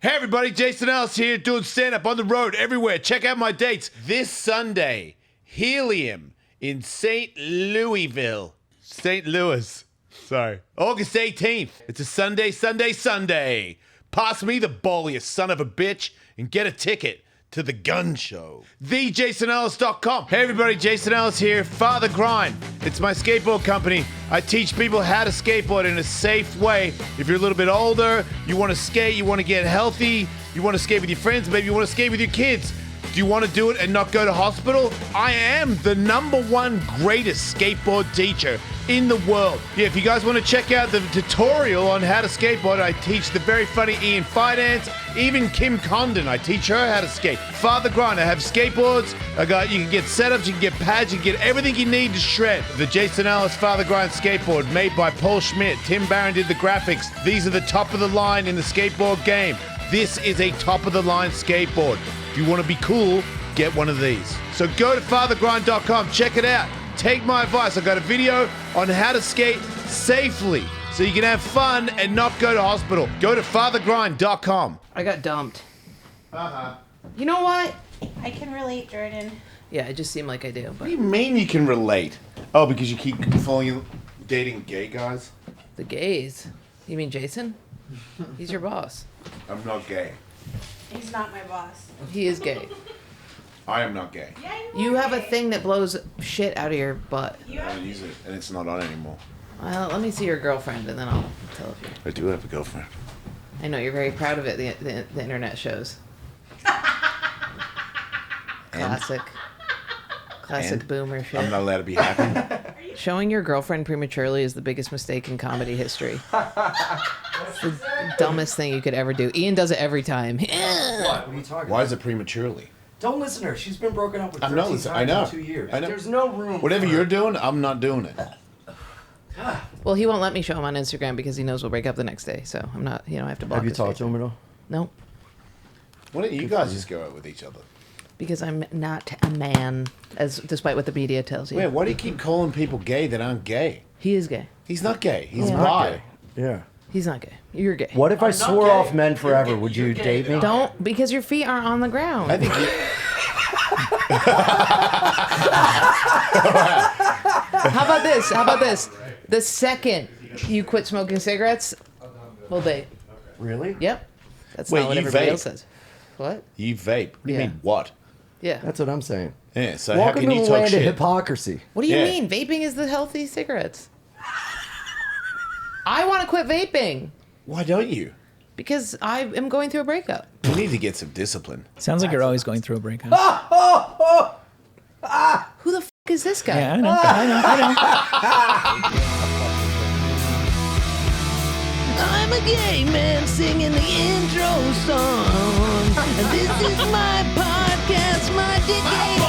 Hey everybody, Jason and Ellis here doing stand-up on the road everywhere. Check out my dates. This Sunday, Helium in St. Louisville. St. Louis. Sorry. August 18th. It's a Sunday. Pass me the ball, you son of a bitch, and get a ticket to the gun show. TheJasonEllis.com. Hey everybody, Jason Ellis here. Father Grind. It's my skateboard company. I teach people how to skateboard in a safe way. If you're a little bit older, you want to skate, you want to get healthy, you want to skate with your friends, maybe you want to skate with your kids. Do you want to do it and not go to hospital? I am the #1 greatest skateboard teacher in the world. Yeah, if you guys want to check out the tutorial on how to skateboard, I teach the very funny Ian Fidance, even Kim Condon. I teach her how to skate. Father Grind, I have skateboards. You can get setups, you can get pads, you can get everything you need to shred. The Jason Ellis Father Grind skateboard made by Paul Schmidt. Tim Barron did the graphics. These are the top of the line in the skateboard game. This is a top of the line skateboard. If you want to be cool, get one of these. So go to fathergrind.com, check it out. Take my advice. I've got a video on how to skate safely so you can have fun and not go to hospital. Go to fathergrind.com. I got dumped. You know what? I can relate, Jordan. Yeah, it just seemed like I do. But What do you mean you can relate? Oh, because you keep dating gay guys? the gays. You mean Jason? He's your boss. I'm not gay. He's not my boss. He is gay. I am not gay. Yeah, You have a thing that blows shit out of your butt. I don't use it, and it's not on anymore. Well, let me see your girlfriend, and then I'll tell you. I do have a girlfriend. I know you're very proud of it. The internet shows. Classic And? boomer shit. I'm not allowed to be happy. Showing your girlfriend prematurely is the biggest mistake in comedy history. It's the dumbest thing you could ever do. Ian does it every time. What? What are you talking Why about? is it prematurely? Don't listen to her. She's been broken up with 13 times I know. in 2 years. I know. There's no room. Whatever for you're doing, I'm not doing it. Well, he won't let me show him on Instagram because he knows we'll break up the next day. So I'm not, I have to block Have you his talked page. to him at all? No, Why don't you guys just go out with each other? because I'm not a man, as despite what the media tells you. Yeah, why do you keep calling people gay that aren't gay? He is gay. He's not gay. He's Yeah. bi. Yeah. He's not gay. You're gay. What if I I'm not swore gay. off men forever? You're gay. Would you You're gay date me? then. Don't, because your feet aren't on the ground. I think you... How about this? The second you quit smoking cigarettes, we'll date. Really? Yep. That's Wait, not what you everybody vape? else says. What? You vape. What do you Yeah. mean, what? Yeah. That's what I'm saying. Yeah, so how Welcome can to you the talk land of shit? hypocrisy. What do you Yeah. mean? Vaping is the healthy cigarettes. I want to quit vaping Why don't you? because I am going through a breakup. You need to get some discipline. Sounds like you're always going through a breakup. Who the f*** is this guy? Yeah, I know. I'm a gay man singing the intro song. And this is my podcast, my decade.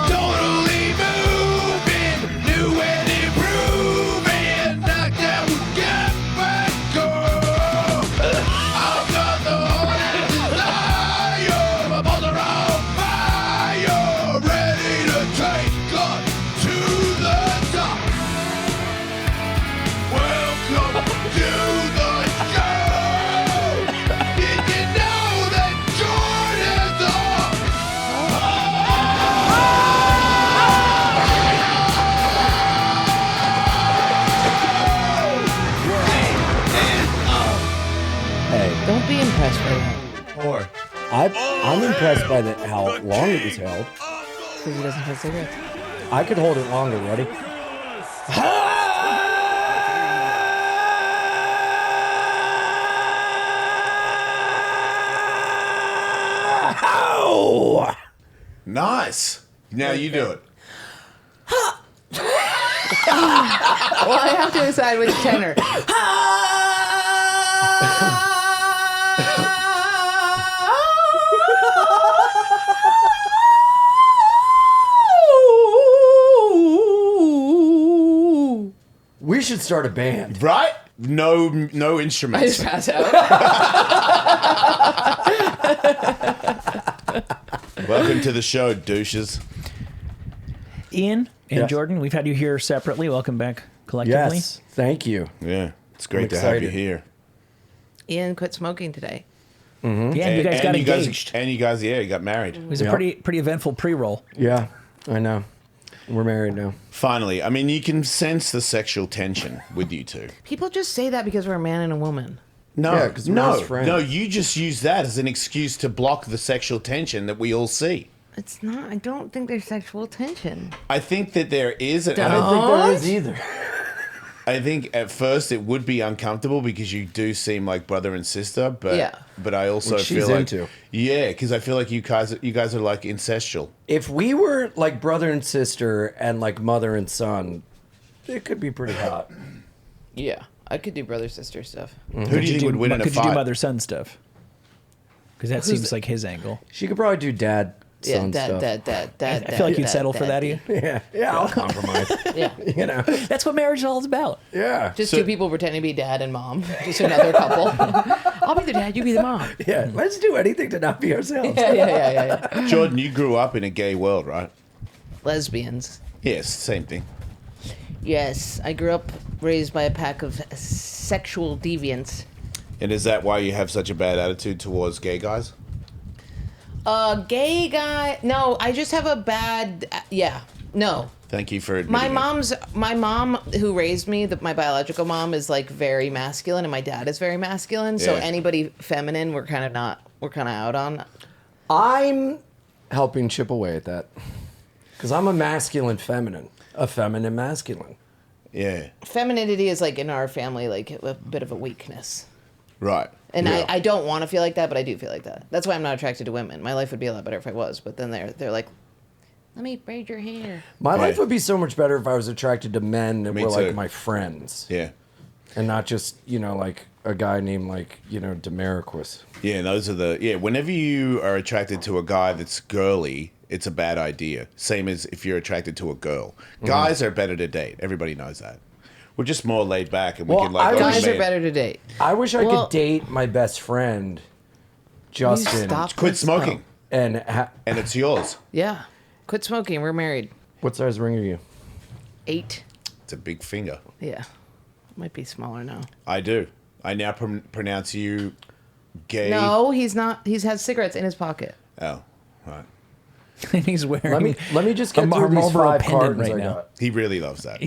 Totally moving, new and improving, knocked out with gut back I've got the whole desire, my balls are on fire, ready to take on to the top. Welcome to the show. Did you know that Jordan's on? Hey, Don't be impressed by that Or I'm impressed by how long it was held. because he doesn't have cigarettes. I could hold it longer. Ready? nice. Now you do it. Well, I have to decide which tenor. We should start a band. Right? No I instruments. just pass out. Welcome to the show, douches. Ian and Yes. Jordan, we've had you here separately. Welcome back collectively. Yes. Thank you. Yeah, it's great I'm to have you excited. here. Ian quit smoking today. Yeah, and you guys got engaged. And you guys, you got married. It was a pretty eventful pre-roll. Yeah, I know. We're married now. Finally, I mean, you can sense the sexual tension with you two. People just say that because we're a man and a woman. No, Yeah, 'cause we're best friends. no, you just use that as an excuse to block the sexual tension that we all see. It's not. I don't think there's sexual tension. I think that there is. I don't think there is either. I think at first it would be uncomfortable because you do seem like brother and sister, but Yeah. but I also Which she's feel like into. yeah, because I feel like you guys are like incestual. If we were like brother and sister and like mother and son, it could be pretty hot. Yeah, I could do brother sister stuff. Who do you think would win in a Could you fight? do mother-son stuff? Because that seems like his angle. She could probably do dad son stuff. I feel like you'd settle for that, Ian. Yeah, I'll compromise. Yeah. You know. That's what marriage is all about. Yeah. Just two people pretending to be dad and mom. Just another couple. I'll be the dad, you be the mom. Yeah. Let's do anything to not be ourselves. Yeah. Jordan, you grew up in a gay world, right? Lesbians. Yes, same thing. Yes, I grew up raised by a pack of sexual deviants. And is that why you have such a bad attitude towards gay guys? Gay guy. No, I just have a bad. Yeah. No. Thank you for admitting My mom who raised me, my biological mom, is like very masculine, and my dad is very masculine. So Yeah. anybody feminine, we're kind of out on. I'm helping chip away at that. Because I'm a masculine feminine. A feminine masculine. Yeah, Femininity is like in our family like a bit of a weakness. right. And Yeah. I don't want to feel like that, but I do feel like that. That's why I'm not attracted to women. My life would be a lot better if I was, but then they're like, let me braid your hair. My life Yeah. would be so much better if I was attracted to men that Me were like too. my friends. Yeah. And not just, like a guy named Demarquis. Yeah, those are whenever you are attracted to a guy that's girly, it's a bad idea. Same as if you're attracted to a girl. Guys are better to date. Everybody knows that. We're just more laid back and we Well, can like... I oh, Guys man. are better to date. I wish I Well- could date my best friend, Will you Justin. stop Quit this? smoking. And And it's yours. Yeah. Quit smoking. We're married. what size ring are you? 8. It's a big finger. Yeah. Might be smaller now. I do. I now pronounce you gay. No, he's not. He has cigarettes in his pocket. Oh, right. And he's wearing Let me just get a through these Marlboro 5 pendant cards right I now. got. He really loves that.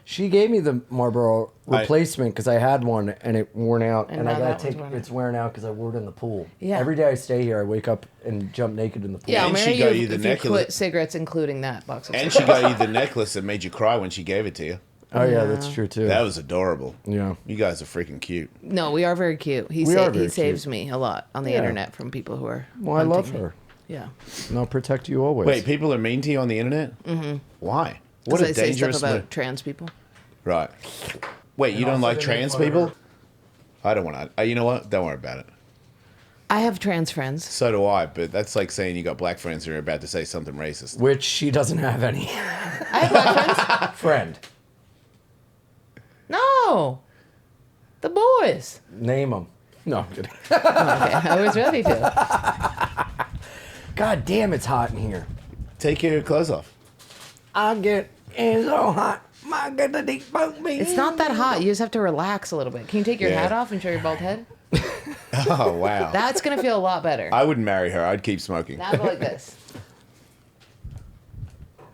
She gave me the Marlboro replacement because I had one and it worn out, And and I now gotta that one's take worn out. it's wearing out because I wore it in the pool. Yeah. Every day I stay here, I wake up and jump naked in the pool. Yeah, I'll And she marry got you you the if you necklace. quit cigarettes, including that box of And cigarettes. she got you the necklace that made you cry when she gave it to you. Oh yeah, that's true too. That was adorable. Yeah. You guys are freaking cute. No, we are very cute. He We are very he saves cute. me a lot on the Yeah. internet from people who are. Well, I love hunting me. her, Yeah. and I'll protect you always. Wait, people are mean to you on the internet? Mm-hmm. Why? What Because a I say dangerous stuff about move. trans people. Right. Wait, you don't also like they make trans fun of people? her. I don't want to. You know what? Don't worry about it. I have trans friends. So do I, but that's like saying you got black friends and you're about to say something racist. Which she doesn't have any. I have black friends. Friend, No, the boys. name them. No, I'm kidding. Okay, I was ready to. God damn, it's hot in here. Take your clothes off. I get it's so hot. My goodness, they poke me. It's not that hot. You just have to relax a little bit. Can you take your Yeah. hat off and show your bald head? Oh, wow. That's gonna feel a lot better. I wouldn't marry her. I'd keep smoking. Now go like this.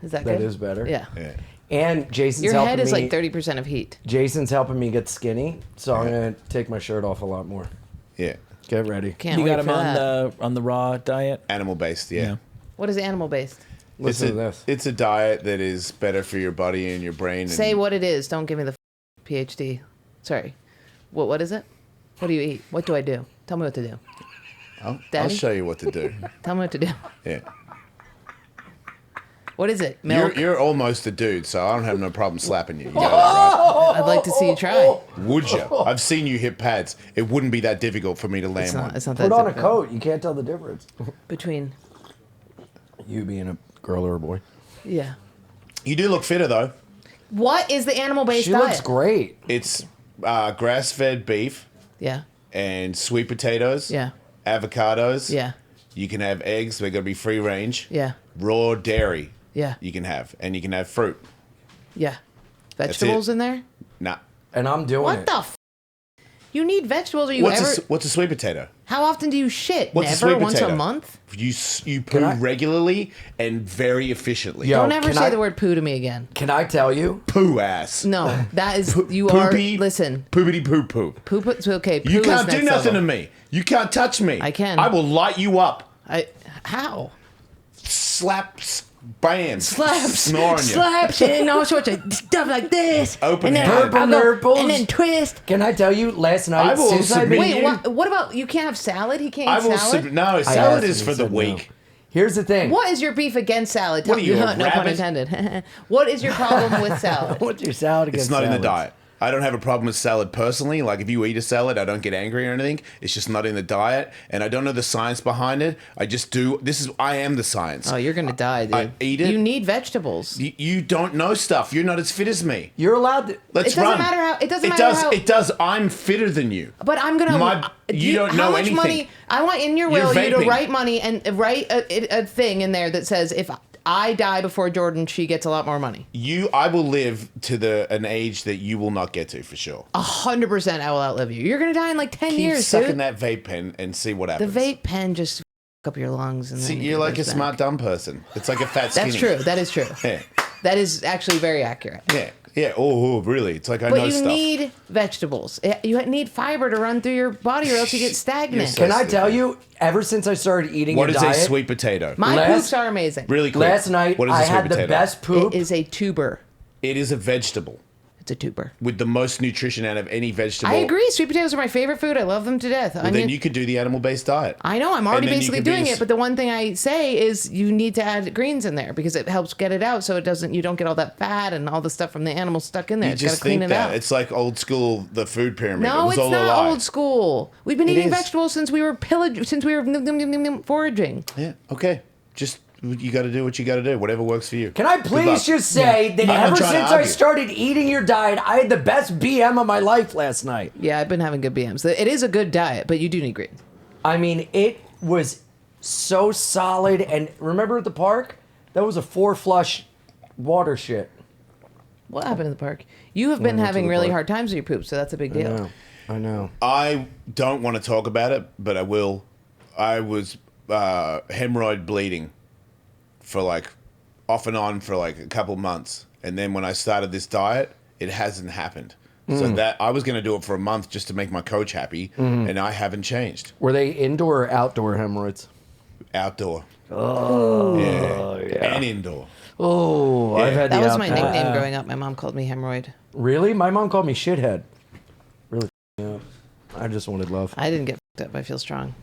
Is that That good? is better. Yeah. Yeah. And Jason's Your helping head is me. like 30% of heat. Jason's helping me get skinny, so I'm gonna take my shirt off a lot more. Yeah. Get ready. Can't You wait got him for on that. the raw diet. Animal based, yeah. Yeah. What is animal based? Listen to this. It's a diet that is better for your body and your brain. And Say what it is. Don't give me the PhD. Sorry. What is it? What do you eat? What do I do? Tell me what to do. I'll Daddy? show you what to do. Tell me what to do. Yeah. What is it? Milk? You're almost a dude, so I don't have no problem slapping you. You got that I'd like to see you try. right? Would you? I've seen you hit pads. It wouldn't be that difficult for me to land It's one. not, it's not that Put on a difficult. coat. You can't tell the difference. Between, You being a girl or a boy. yeah. You do look fitter though. What is the animal based She diet? looks great. It's grass-fed beef Yeah. and sweet potatoes. Yeah. Avocados. Yeah. You can have eggs. They're gonna be free range. Yeah. Raw dairy. Yeah. You can have, and you can have fruit. Yeah. it. Vegetables in there? Nah. And I'm doing What it. the f? You need vegetables. Or you What's a sweet potato? How often do you shit? What's a Never. sweet Once potato? a month. You poo regularly and very efficiently. Yo, Don't ever can say I- the word poo to me again. Can I tell you? Poo ass. No, that is you Poopy. are. Listen, Poopity poo poo. poo. Okay, poo You is can't do next nothing level. to me. You can't touch me. I can. I will light you up. How? Slaps. Bam. Slaps, Snoring you. slaps, and all sorts of stuff like this. Open and then hand. I'll go- Nurples. and then twist. Can I tell you? Last night, I will since I've been submit- Wait, what about you? Can't have salad. He can't I eat will. salad. No, I salad asked is him, for he the said no. weak. Here's the thing. What is your beef against salad? What are you, a no pun rabbit? intended. What is your problem with salad? What's your salad against It's not in the salads? diet. I don't have a problem with salad personally. Like if you eat a salad, I don't get angry or anything. It's just not in the diet, and I don't know the science behind it. I just do. I am the science. Oh, you're gonna die, dude. I eat it. You need vegetables. You don't know stuff. You're not as fit as me. You're allowed to. Let's It doesn't run. matter how- it doesn't It matter does. how- It does. I'm fitter than you. But I'm gonna. You don't how know much anything. money? I want in your You're will you to vaping. write money and write a thing in there that says if I die before Jordan, she gets a lot more money. I will live to an age that you will not get to for sure. 100%, I will outlive you. You're gonna die in like 10 Keep years, sucking dude. that vape pen and see what The happens. vape pen just up your lungs and See, then you're it like a goes smart back. dumb person. It's like a fat skinny. That's true. That is true. Yeah. That is actually very accurate. Yeah. Yeah. Oh, really? It's like I But know you stuff. need vegetables. You need fiber to run through your body, or else you get stagnant. so- Can I tell you? Ever since I started eating What a is diet, a sweet potato? My Last- poops are amazing. Really quick. last night What is a I sweet had the potato? best poop. It is a tuber. It is a vegetable It's a tuber. with the most nutrition out of any vegetable. I agree. Sweet potatoes are my favorite food. I love them to death. Well, then you could do the animal-based diet. I know. I'm already And then you basically could be doing a s- it. But the one thing I say is you need to add greens in there because it helps get it out, so you don't get all that fat and all the stuff from the animals stuck in there. You It's got to just clean think it that out. it's like old school, the food pyramid. it No, was it's all a not lie. old school. We've been It eating is. vegetables since we were foraging. Yeah. Okay. Just you got to do what you got to do. Whatever works for you. Can I Good please luck. just say that I'm ever trying to since I argue. started eating your diet, I had the best BM of my life last night. Yeah, I've been having good BMs. It is a good diet, but you do need greens. I mean, it was so solid. And remember at the park? That was a 4-flush water shit. What happened in the park? You have been went to having the really park. hard times with your poop, so that's a big deal. I know. I don't want to talk about it, but I will. I was hemorrhoid bleeding for like off and on for like a couple months, and then when I started this diet, it hasn't happened. So that I was going to do it for a month just to make my coach happy, and I haven't changed. Were they indoor or outdoor hemorrhoids? Outdoor, Oh, yeah, and indoor. Oh, I've had That the was my outdoor. nickname growing up. My mom called me hemorrhoid. Really? My mom called me shithead. Really? Yeah. I just wanted love. I didn't get f***ed up. I feel strong.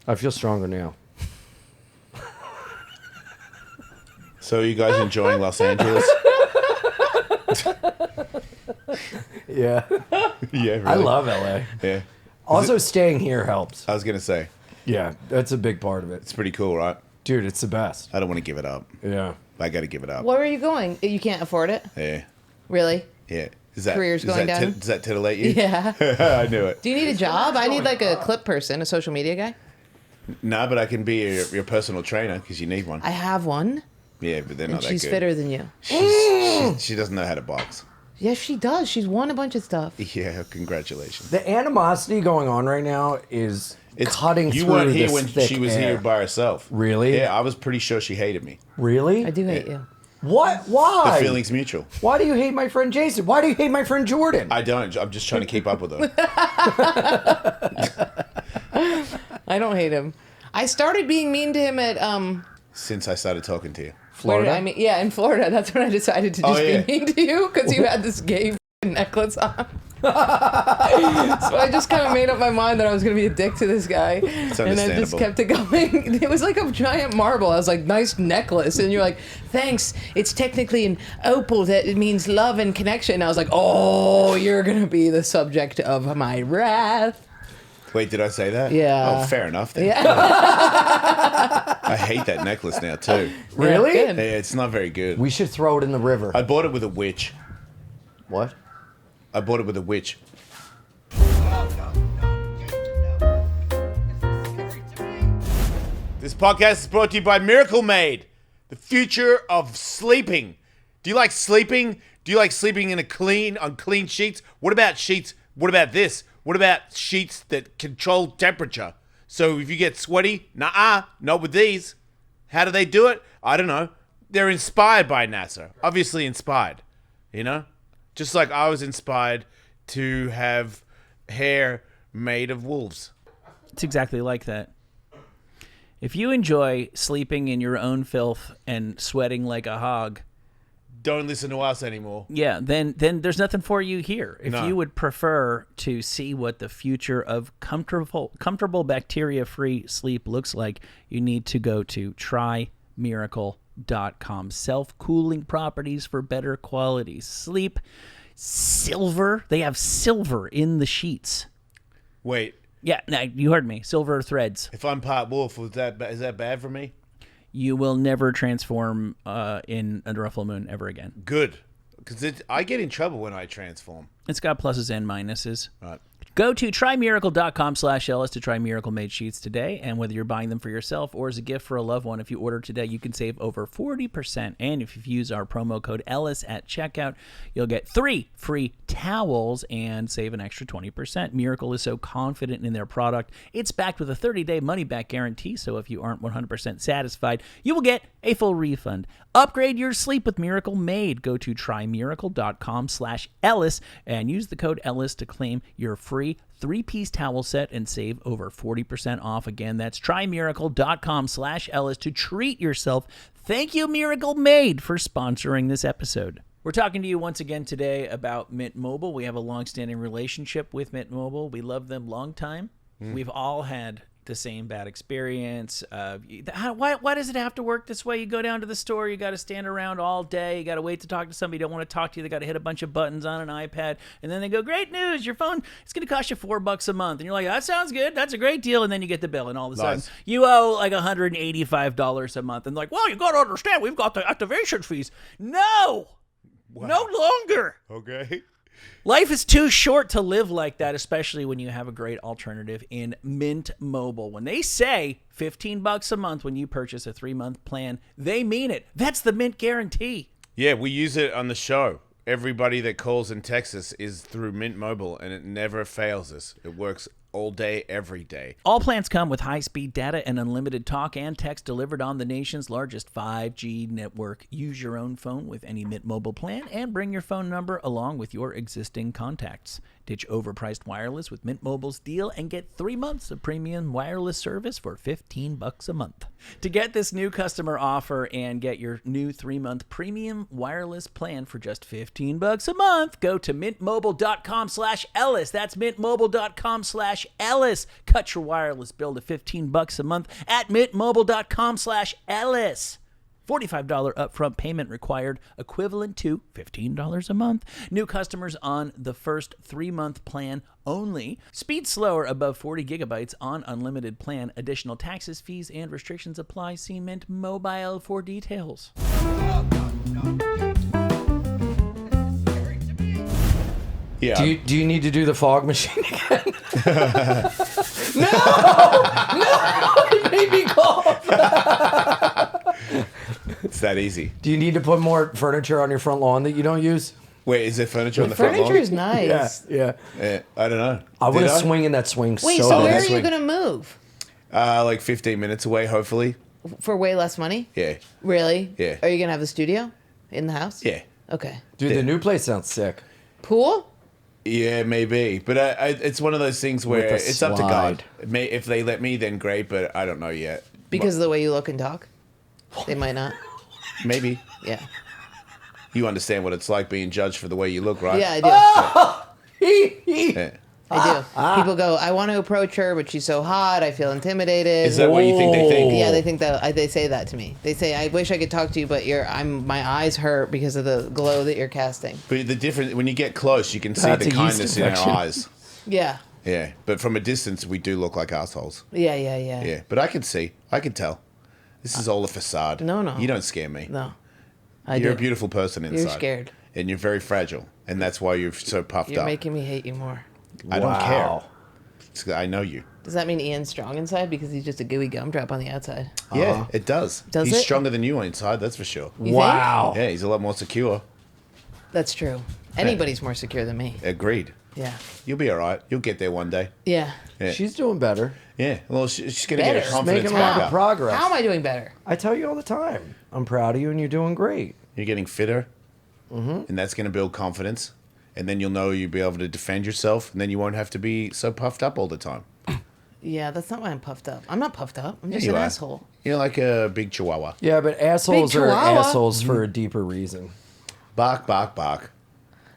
I feel stronger now. So are you guys enjoying Los Angeles? Yeah. Yeah, really. I love LA. Yeah. Also, staying here helps. I was gonna say Yeah, that's a big part of it. it's pretty cool, right? Dude, it's the best. I don't want to give it up. Yeah. I got to give it up. Where are you going? You can't afford it? Yeah, Really? yeah. Is that Career's does going that down? Does that titillate you? Yeah. I knew it. Do you need a job? I need like a clip person, a social media guy. No, but I can be your personal trainer because you need one. I have one, Yeah, but they're and not that she's good. fitter than you. She doesn't know how to box. Yes, she does. She's won a bunch of stuff. Yeah, congratulations. The animosity going on right now is cutting You through weren't here this when thick she was air. here by herself. Really? Yeah, I was pretty sure she hated me. Really? I do hate you. What? The Why? feeling's mutual. Why do you hate my friend Jason? Why do you hate my friend Jordan? I don't. I'm just trying to keep up with her. I don't hate him. I started being mean to him at Since I started talking to you. where did Florida? I mean, yeah, in Florida. That's when I decided to just Oh, yeah. be mean to you because you had this gay necklace on. So I just kind of made up my mind that I was going to be a dick to this guy, and I just understandable. kept it going. It was like a giant marble. I was like, "Nice necklace," and you're like, "Thanks. It's technically an opal that it means love and connection." And I was like, "Oh, you're going to be the subject of my wrath." Wait, did I say that? Yeah. Oh, fair enough then. Yeah. I hate that necklace now too. Really? Yeah, good. Yeah, it's not very good. We should throw it in the river. I bought it with a witch. What? I bought it with a witch. This podcast is brought to you by Miracle Made, the future of sleeping. Do you like sleeping? Do you like sleeping on clean sheets? What about sheets What about this? What about sheets that control temperature? So if you get sweaty, not with these. How do they do it? I don't know. They're inspired by NASA. Obviously inspired, you know? Just like I was inspired to have hair made of wolves. It's exactly like that. If you enjoy sleeping in your own filth and sweating like a hog, Don't listen to us anymore. yeah, then there's nothing for you here. If No. you would prefer to see what the future of comfortable bacteria-free sleep looks like, you need to go to trymiracle.com. Self-cooling properties for better quality sleep. Silver. They have silver in the sheets. Wait, Yeah, no, you heard me. Silver threads. if I'm part wolf, is that bad for me? You will never transform in Under a Full Moon ever again. Good. Because I get in trouble when I transform. It's got pluses and minuses. Right. Go to trymiracle.com/Ellis to try Miracle Made sheets today. And whether you're buying them for yourself or as a gift for a loved one, if you order today, you can save over 40%. And if you use our promo code Ellis at checkout, you'll get 3 free towels and save an extra 20%. Miracle is so confident in their product. It's backed with a 30-day money-back guarantee. So if you aren't 100% satisfied, you will get a full refund. Upgrade your sleep with Miracle Made. Go to trymiracle.com/Ellis and use the code Ellis to claim your free 3-piece towel set and save over 40% off. Again, that's trymiracle.com/Ellis to treat yourself. Thank you, Miracle Made, for sponsoring this episode. We're talking to you once again today about Mint Mobile. We have a long-standing relationship with Mint Mobile. We love them long time. We've all had the same bad experience. Why does it have to work this way? You go down to the store, you got to stand around all day, you got to wait to talk to somebody you don't want to talk to, they got to hit a bunch of buttons on an iPad, and then they go, great news, your phone, it's going to cost you $4 a month. And you're like, that sounds good, that's a great deal. And then you get the bill, and all of a sudden, Nice. you owe like $185 a month. And like, well, you got to understand, we've got the activation fees. No! No longer! Okay. Life is too short to live like that, especially when you have a great alternative in Mint Mobile. When they say $15 a month when you purchase a 3-month plan, they mean it. That's the Mint guarantee. Yeah, we use it on the show. Everybody that calls in Texas is through Mint Mobile, and it never fails us. It works all day, every day. All plans come with high-speed data and unlimited talk and text delivered on the nation's largest 5G network. Use your own phone with any Mint Mobile plan and bring your phone number along with your existing contacts. Ditch overpriced wireless with Mint Mobile's deal and get 3 months of premium wireless service for $15 a month. To get this new customer offer and get your new 3-month premium wireless plan for just $15 a month, go to mintmobile.com/Ellis. That's mintmobile.com/Ellis. Cut your wireless bill to $15 a month at mintmobile.com/Ellis. $45 upfront payment required, equivalent to $15 a month. New customers on the first 3-month plan only. Speed slower above 40 gigabytes on unlimited plan. Additional taxes, fees, and restrictions apply. See Mint Mobile for details. Yeah. Do you need to do the fog machine again? No, it made me cough. It's that easy. Do you need to put more furniture on your front lawn that you don't use? Wait, is there furniture on the front Furniture lawn? is nice. Yeah. I don't know. I want Did to swing in that swing Wait, so so bad. where are that's you what- going to move? Like 15 minutes away, hopefully. For way less money? Yeah. Really? Yeah. Are you going to have the studio in the house? Yeah. Okay. Dude, the new place sounds sick. Pool? Yeah, maybe. But it's one of those things where With a it's up to God. slide. If they let me, then great, but I don't know yet. Because of the way you look and talk? They might not. Maybe. Yeah. You understand what it's like being judged for the way you look, right? Yeah, I do. Yeah. I do. People go, I want to approach her, but she's so hot. I feel intimidated. Is that what you think they think? Yeah, they think that. They say that to me. They say, I wish I could talk to you, but my eyes hurt because of the glow that you're casting. But the difference, when you get close, you can see That's the a yeast kindness in our infection. eyes. Yeah. Yeah. But from a distance, we do look like assholes. Yeah. Yeah. But I can see. I can tell. This is all a facade. No. You don't scare me. No. You're do. a beautiful person inside. scared. And you're very fragile. And that's why you're so puffed You're up. making me hate you more. I don't care. Wow. I know you. Does that mean Ian's strong inside because he's just a gooey gumdrop on the outside? Yeah, it does. Does He's it? stronger than you inside, that's for sure. You Wow. Yeah, he's a lot more secure. That's true. Anybody's more secure than me. Agreed. Yeah. You'll be all right. You'll get there one day. Yeah. Yeah. She's doing better. Yeah. Well, she's going to get Better. her confidence Making a lot back of up. progress. How am I doing better? I tell you all the time. I'm proud of you and you're doing great. You're getting fitter, and that's going to build confidence. And then you'll know you'll be able to defend yourself, and then you won't have to be so puffed up all the time. Yeah, that's not why I'm puffed up. I'm not puffed up. I'm just You an are. asshole. You're like a big chihuahua. Yeah, but assholes Big are chihuahua. assholes for a deeper reason. Bark, bark, bark.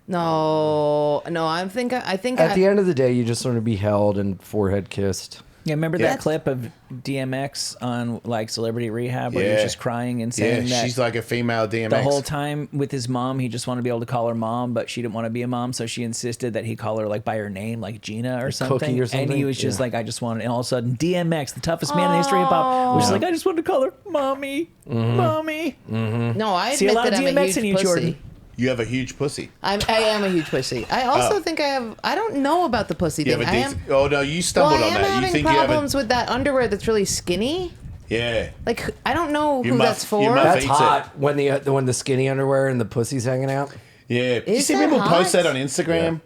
No, I think At the end of the day, you just want to be held and forehead kissed. Yeah, remember Yeah. that clip of DMX on like Celebrity Rehab where he was Yeah. just crying and Yeah, saying that she's like a female DMX. the whole time with his mom, he just wanted to be able to call her mom, but she didn't want to be a mom, so she insisted that he call her like by her name, like Gina or something. Cookie or And something? he was just Yeah. like, I just wanted, and all of a sudden, DMX, the toughest man in the history of hip hop, was just like, I just wanted to call her mommy, mommy. No, I See a admit lot that of I'm a DMX huge in you, pussy. Jordan. You have a huge pussy. I am a huge pussy. I also think I have. I don't know about the pussy You thing. have a I am. decent. Oh no, you Well, stumbled I on am that. You having think you have problems a. with that underwear that's really skinny. Yeah. Like I don't know Your who muff- that's for. your muff- That's Eats it. hot when the skinny underwear and the pussy's hanging out. Yeah. You Is see that people hot? post that on Instagram?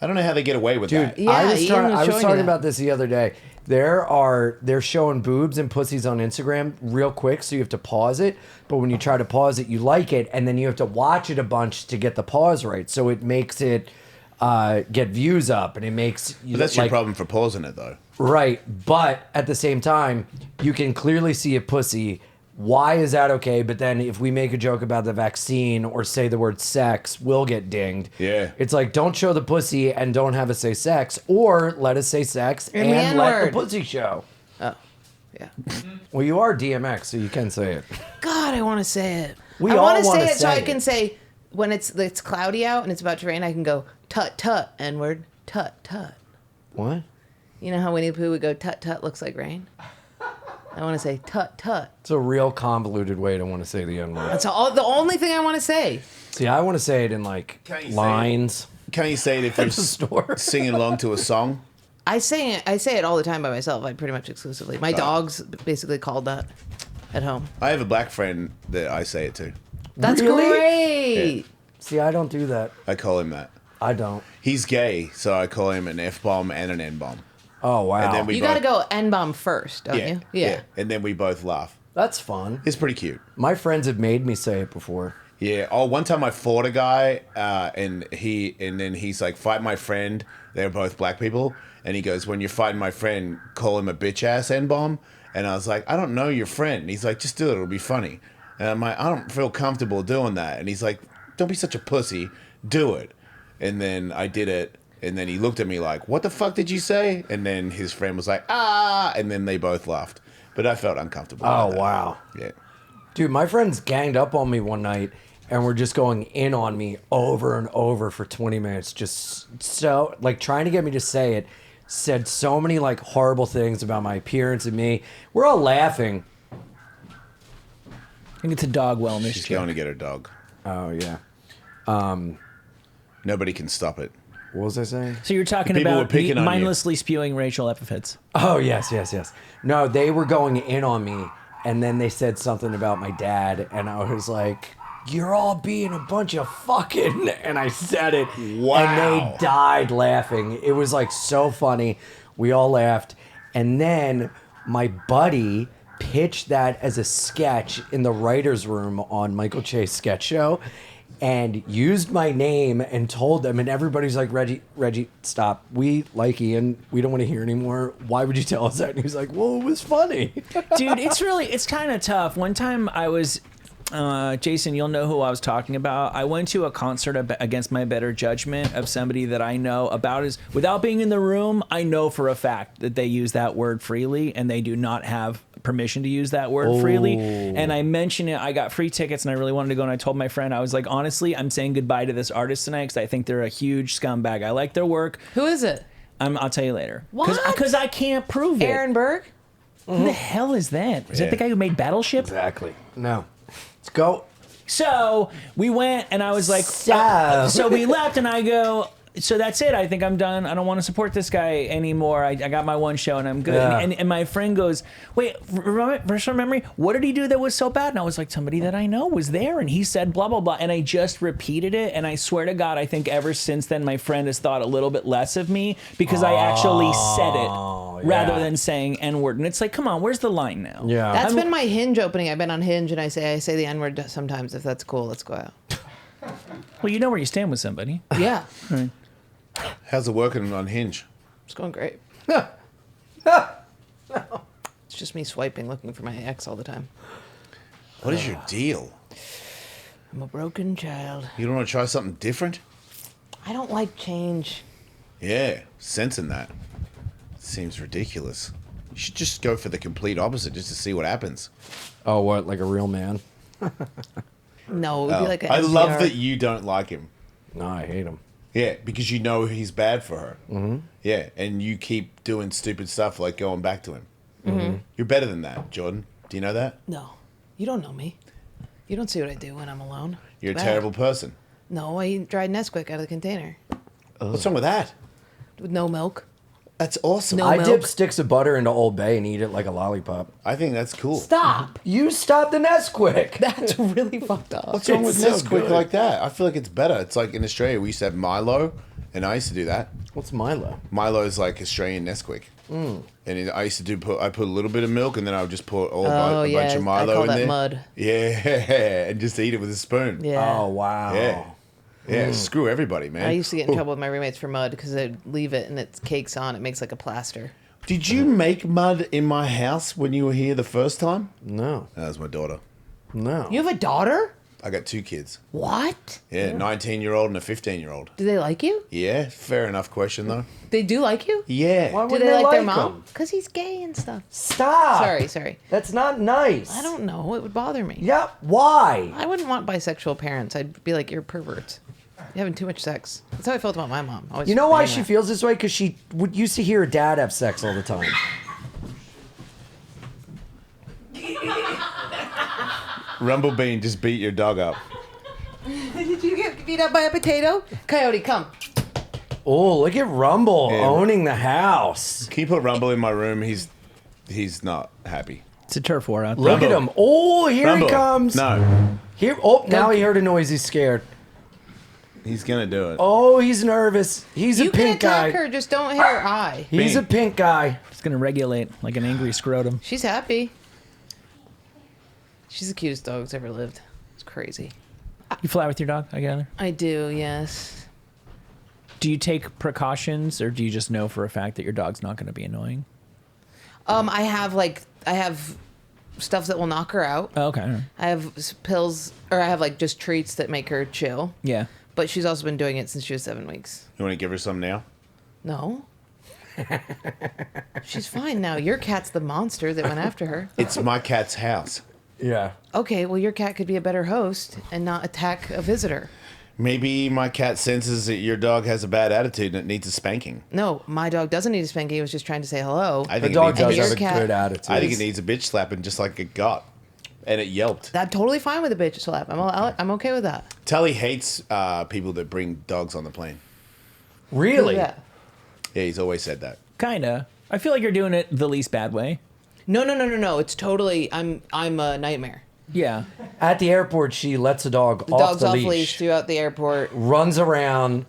I don't know how they get away with Dude, that. Yeah, I was, Ian was I was showing me talking that. about this the other day. They're showing boobs and pussies on Instagram real quick, so you have to pause it. But when you try to pause it, you like it, and then you have to watch it a bunch to get the pause right. So it makes it get views up, and it makes you But that's your like, problem for pausing it though. right. But at the same time, you can clearly see a pussy. Why is that okay? But then if we make a joke about the vaccine or say the word sex, we'll get dinged. Yeah. It's like, don't show the pussy and don't have us say sex, or let us say sex And the and let the N-word. pussy show. Oh, yeah. Well, you are DMX, so you can say it. God, I want to say it. We I all wanna wanna say it so say I it. can say when it's cloudy out and it's about to rain. I can go tut tut N-word tut tut. What? You know how Winnie the Pooh would go tut tut looks like rain. I want to say tut tut. It's a real convoluted way to want to say the N-word. That's all. The only thing I want to say. See, I want to say it in like Can't you say lines. Can't you say it if At you're the store. singing along to a song? I say it all the time by myself. I pretty much exclusively. My dog's basically called that at home. I have a black friend that I say it to. That's Really? great. See, I don't do that. I call him that. I don't. He's gay, so I call him an F-bomb and an N-bomb. Oh, wow. And then we You both- got to go N-bomb first, don't Yeah, you? yeah. And then we both laugh. That's fun. It's pretty cute. My friends have made me say it before. Yeah. Oh, one time I fought a guy, and then he's like, "Fight my friend." They're both black people, and he goes, "When you're fighting my friend, call him a bitch ass N-bomb." And I was like, "I don't know your friend." And he's like, "Just do it. It'll be funny." And I'm like, "I don't feel comfortable doing that." And he's like, "Don't be such a pussy. Do it." And then I did it. And then he looked at me like, "What the fuck did you say?" And then his friend was like, "Ah!" And then they both laughed. But I felt uncomfortable. about Oh, that. wow. Yeah. Dude, my friends ganged up on me one night and were just going in on me over and over for 20 minutes. Just so, like, trying to get me to say it. Said so many, like, horrible things about my appearance and me. We're all laughing. I think it's a dog wellness She's check. going to get her dog. Oh, yeah. Nobody can stop it. What was I saying? So you're talking People were about picking on you. mindlessly spewing racial epithets. Oh, yes. No, they were going in on me, and then they said something about my dad, and I was like, "You're all being a bunch of fucking," and I said it. Wow. And they died laughing. It was like so funny. We all laughed. And then my buddy pitched that as a sketch in the writer's room on Michael Che's sketch show, and used my name and told them, and everybody's like, Reggie, stop. We like Ian. We don't want to hear anymore. Why would you tell us that? And he was like, well, it was funny. Dude, it's kind of tough. One time I was, Jason, you'll know who I was talking about. I went to a concert against my better judgment of somebody that I know about without being in the room, I know for a fact that they use that word freely and they do not have permission to use that word freely. And I mentioned it. I got free tickets and I really wanted to go. And I told my friend, I was like, honestly, I'm saying goodbye to this artist tonight because I think they're a huge scumbag. I like their work. Who is it? I'll tell you later. What? Because I can't prove it. Aaron Berg? Who the hell is that? Is Yeah. that the guy who made Battleship? Exactly. No. Let's go. So we went and I was like, So. so we left and I go, so that's it. I think I'm done. I don't want to support this guy anymore. I got my one show and I'm good. Yeah. And my friend goes, wait, refresh my memory. What did he do that was so bad? And I was like, somebody that I know was there and he said blah, blah, blah. And I just repeated it. And I swear to God, I think ever since then, my friend has thought a little bit less of me because I actually said it rather than saying N-word. And it's like, come on, where's the line now? Yeah. That's been my Hinge opening. I've been on Hinge and I say the N-word sometimes. If that's cool, let's go out. Well, you know where you stand with somebody. Yeah. How's it working on Hinge? It's going great. It's just me swiping, looking for my ex all the time. What is your deal? I'm a broken child. You don't want to try something different? I don't like change. Yeah, sensing that. Seems ridiculous. You should just go for the complete opposite just to see what happens. Oh, what? Like a real man? No, it would be like a I love SDR. that you don't like him. No, I hate him. Yeah, because you know he's bad for her. Mm-hmm. Yeah, and you keep doing stupid stuff like going back to him. Mm-hmm. You're better than that, Jordan. Do you know that? No, you don't know me. You don't see what I do when I'm alone. You're a Bad. terrible person. No, I eat dried Nesquik out of the container What's wrong with that? with no milk. That's awesome. No I milk. dip sticks of butter into Old Bay and eat it like a lollipop. I think that's cool. Stop. You stop the Nesquik. That's really fucked up. What's wrong with It's so Nesquik good. like that? I feel like it's better. It's like in Australia, we used to have Milo, and I used to do that. What's Milo? Milo is like Australian Nesquik. I used to put a little bit of milk, and then I would just put a bunch yeah, of Milo I call in that there. mud. Yeah, and just eat it with a spoon. Yeah. Oh, wow. Yeah, screw everybody, man. I used to get in trouble with my roommates for mud because I'd leave it and it cakes on. It makes like a plaster. Did you make mud in my house when you were here the first time? No. That was my daughter. No. You have a daughter? I got 2 kids. What? Yeah, 19-year-old and a 15-year-old. Do they like you? Yeah, fair enough question, though. They do like you? Yeah. Why Do would they like their him? mom? Because he's gay and stuff. Stop. Sorry. That's not nice. I don't know. It would bother me. Yeah, why? I wouldn't want bisexual parents. I'd be like, you're perverts. You're having too much sex. That's how I felt about my mom. Always You know why saying she that. feels this way? Because she used to hear her dad have sex all the time. Rumblebean just beat your dog up. Did you get beat up by a potato? Coyote, come. Oh, look at Rumble Yeah. owning the house. Can you put Rumble in my room? He's not happy. It's a turf war out there. Look at Rumble. him. Oh, here Rumble. he comes. No, Here. Oh, now he heard a noise. He's scared. he's gonna do it. Oh, he's nervous. He's You a can pink attack guy. her, just don't hit her eye. He's a pink guy. It's going to regulate like an angry scrotum. She's happy. She's the cutest dog that's ever lived. It's crazy. You fly with your dog, I gather? I do, yes. Do you take precautions or do you just know for a fact that your dog's not going to be annoying? I have stuff that will knock her out. Oh, okay. All right. I have pills, or I have like just treats that make her chill. Yeah. But she's also been doing it since she was 7 weeks. You want to give her some now? No. She's fine now. Your cat's the monster that went after her. It's my cat's house. Yeah. Okay, well, your cat could be a better host and not attack a visitor. Maybe my cat senses that your dog has a bad attitude and it needs a spanking. No, my dog doesn't need a spanking. He was just trying to say hello. I The think dog it does needs, your have a cat- good attitude. I think it needs a bitch slapping just like it got. And it yelped. That's totally fine with a bitch slap. I'm okay with that. Tully hates people that bring dogs on the plane. Really? Yeah. Yeah, he's always said that. Kinda. I feel like you're doing it the least bad way. No. It's totally. I'm a nightmare. Yeah. At the airport, she lets a dog The off dog's the off leash, leash throughout the airport. runs around,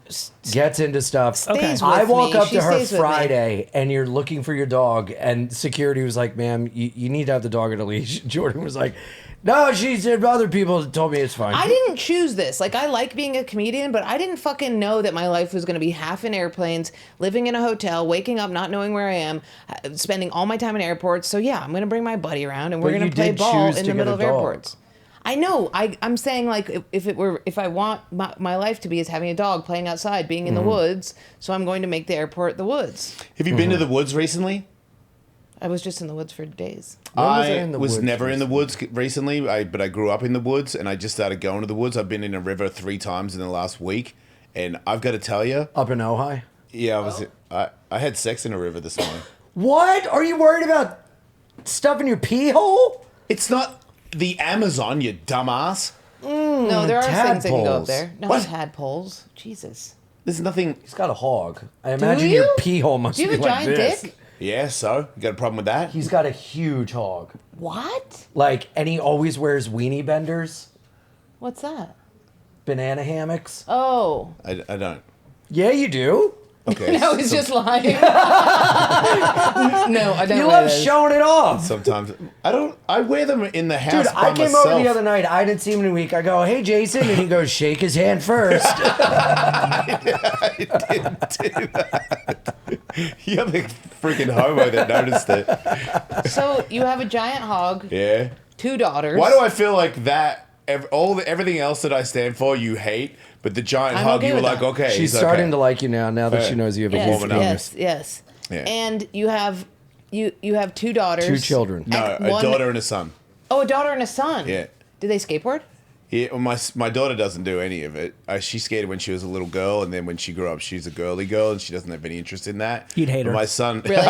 gets into stuff. Stays I with walk me. up She to her stays with me. Friday, and you're looking for your dog, and security was like, "Ma'am, you need to have the dog at a leash." Jordan was like, "No, she said other people told me it's fine." I didn't choose this. Like, I like being a comedian, but I didn't fucking know that my life was going to be half in airplanes, living in a hotel, waking up not knowing where I am, spending all my time in airports. So yeah, I'm going to bring my buddy around, and we're But going you to play did ball choose in to the get middle a of dog. airports. I know. I'm saying, like, if I want my life to be is having a dog, playing outside, being in the woods, so I'm going to make the airport the woods. Have you been to the woods recently? I was just in the woods for days. When was I I in the was woods never in the woods recently, but I grew up in the woods, and I just started going to the woods. I've been in a river 3 times in the last week, and I've got to tell you, Up in Ojai. yeah, I had sex in a river this morning. What? Are you worried about stuff in your pee hole? It's not the Amazon, you dumbass. No, there are things that can go up tadpoles. there. No, What? tadpoles. Jesus. There's nothing. He's got a hog. I imagine you? your pee hole must Do you be have a like giant this. dick? Yeah, so you got a problem with that? He's got a huge hog. What? Like, and he always wears weenie benders, What's that? banana hammocks. Oh. I don't. Yeah, you do. Okay. No, he's just lying. No, I don't You know what love it is. showing it off. Sometimes I don't. I wear them in the house Dude, by I came myself. over the other night. I didn't see him in a week. I go, hey, Jason. And he goes, shake his hand first. I didn't do that. You're the freaking homo that noticed it. So you have a giant hog, Yeah. 2 daughters. Why do I feel like that? Everything else that I stand for, you hate, but the giant I'm hug, okay you were with like, that. okay. She's he's starting okay. to like you now that Yeah. she knows you have a Yes, huge warming up. penis. yes. Yeah. And you have 2 daughters. 2 children. No, a daughter and a son. Oh, a daughter and a son. Yeah. Do they skateboard? Yeah, well, my daughter doesn't do any of it. She skated when she was a little girl, and then when she grew up, she's a girly girl, and she doesn't have any interest in that. You'd hate But her. My son, Really?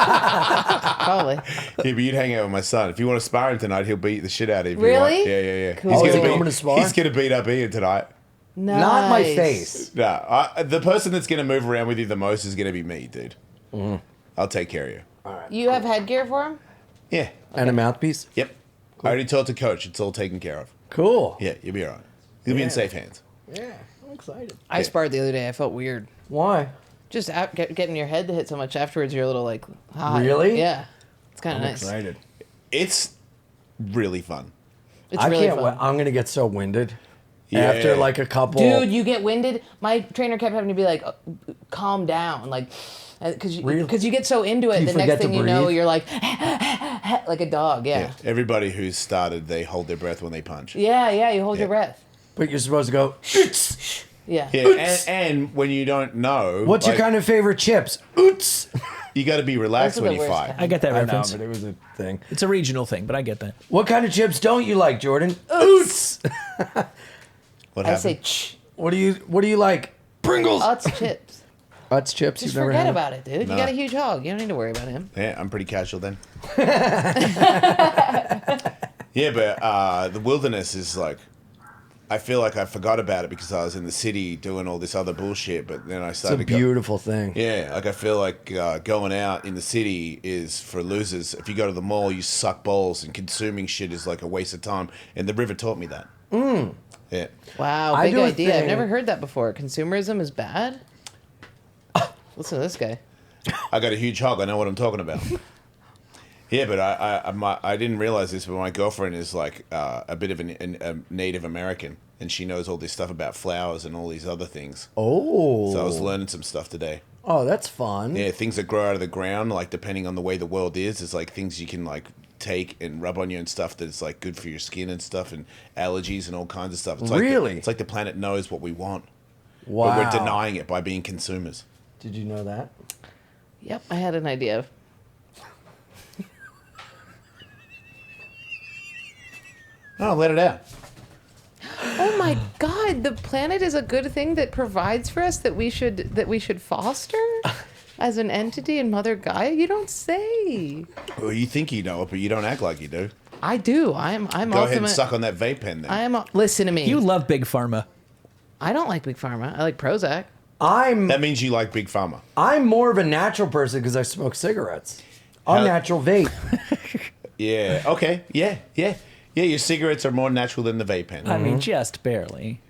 Probably. yeah, but you'd hang out with my son. If you want to spar him tonight, he'll beat the shit out of you. if you Really? want. Yeah. Cool. He's Oh, is gonna he beat. coming to spar? He's gonna beat up Ian tonight. Nice. Not my face. No, the person that's gonna move around with you the most is gonna be me, dude. Mm-hmm. I'll take care of you. You have headgear for him? Yeah. And a mouthpiece. Yep. I already told the coach. It's all taken care of. Cool. Yeah, you'll be all right. You'll be in safe hands. Yeah, I'm excited. I sparred the other day. I felt weird. Why? Just getting your head to hit so much afterwards, you're a little like, hot. Really? Yeah. It's kind of I'm nice. excited. It's really fun. It's I really can't fun. wait. I'm gonna get so winded Yeah. after like a couple. Dude, you get winded. My trainer kept having to be like, calm down, like, because Really? you get so into it. You The next forget to thing you know, breathe? you're like, like a dog. Yeah. Everybody who's started, they hold their breath when they punch. Yeah. You hold Yeah. your breath. But you're supposed to go. Yeah. Yeah, and when you don't know, What's your like, kind of favorite chips? Oots. you got to be relaxed Those are when the you worst fight. kind. I get that I know, reference. but it was a thing. It's a regional thing, but I get that. What kind of chips don't you like, Jordan? Oots. What I happened? say, shh. What do you like? Pringles. Utz chips. Utz chips. Just you've never forget had? about it, dude. No. You got a huge hog. You don't need to worry about him. Yeah, I'm pretty casual then. Yeah, but the wilderness is like, I feel like I forgot about it because I was in the city doing all this other bullshit. But then I It's started a to go. beautiful thing. Yeah, like I feel like going out in the city is for losers. If you go to the mall, you suck balls, and consuming shit is like a waste of time. And the river taught me that. Yeah. Wow, I big do a idea. I've thing- never heard that before. Consumerism is bad? Listen to this guy. I got a huge hog. I know what I'm talking about. Yeah, but I didn't realize this, but my girlfriend is like a bit of a Native American, and she knows all this stuff about flowers and all these other things. Oh. So I was learning some stuff today. Oh, that's fun. Yeah, things that grow out of the ground, like depending on the way the world is like things you can like take and rub on you and stuff that's like good for your skin and stuff and allergies and all kinds of stuff. It's like Really? it's like the planet knows what we want, Wow. but we're denying it by being consumers. Did you know that? Yep, I had an idea. Oh, let it out. Oh my God, the planet is a good thing that provides for us that we should foster as an entity and Mother Gaia. You don't say. Well, you think you know it, but you don't act like you do. I do. I'm Go ahead and ultimate. suck on that vape pen then. Listen to me. You love Big Pharma. I don't like Big Pharma. I like Prozac. That means you like Big Pharma. I'm more of a natural person because I smoke cigarettes. Unnatural vape. Yeah. Okay. Yeah. Your cigarettes are more natural than the vape pen. I mean, just barely.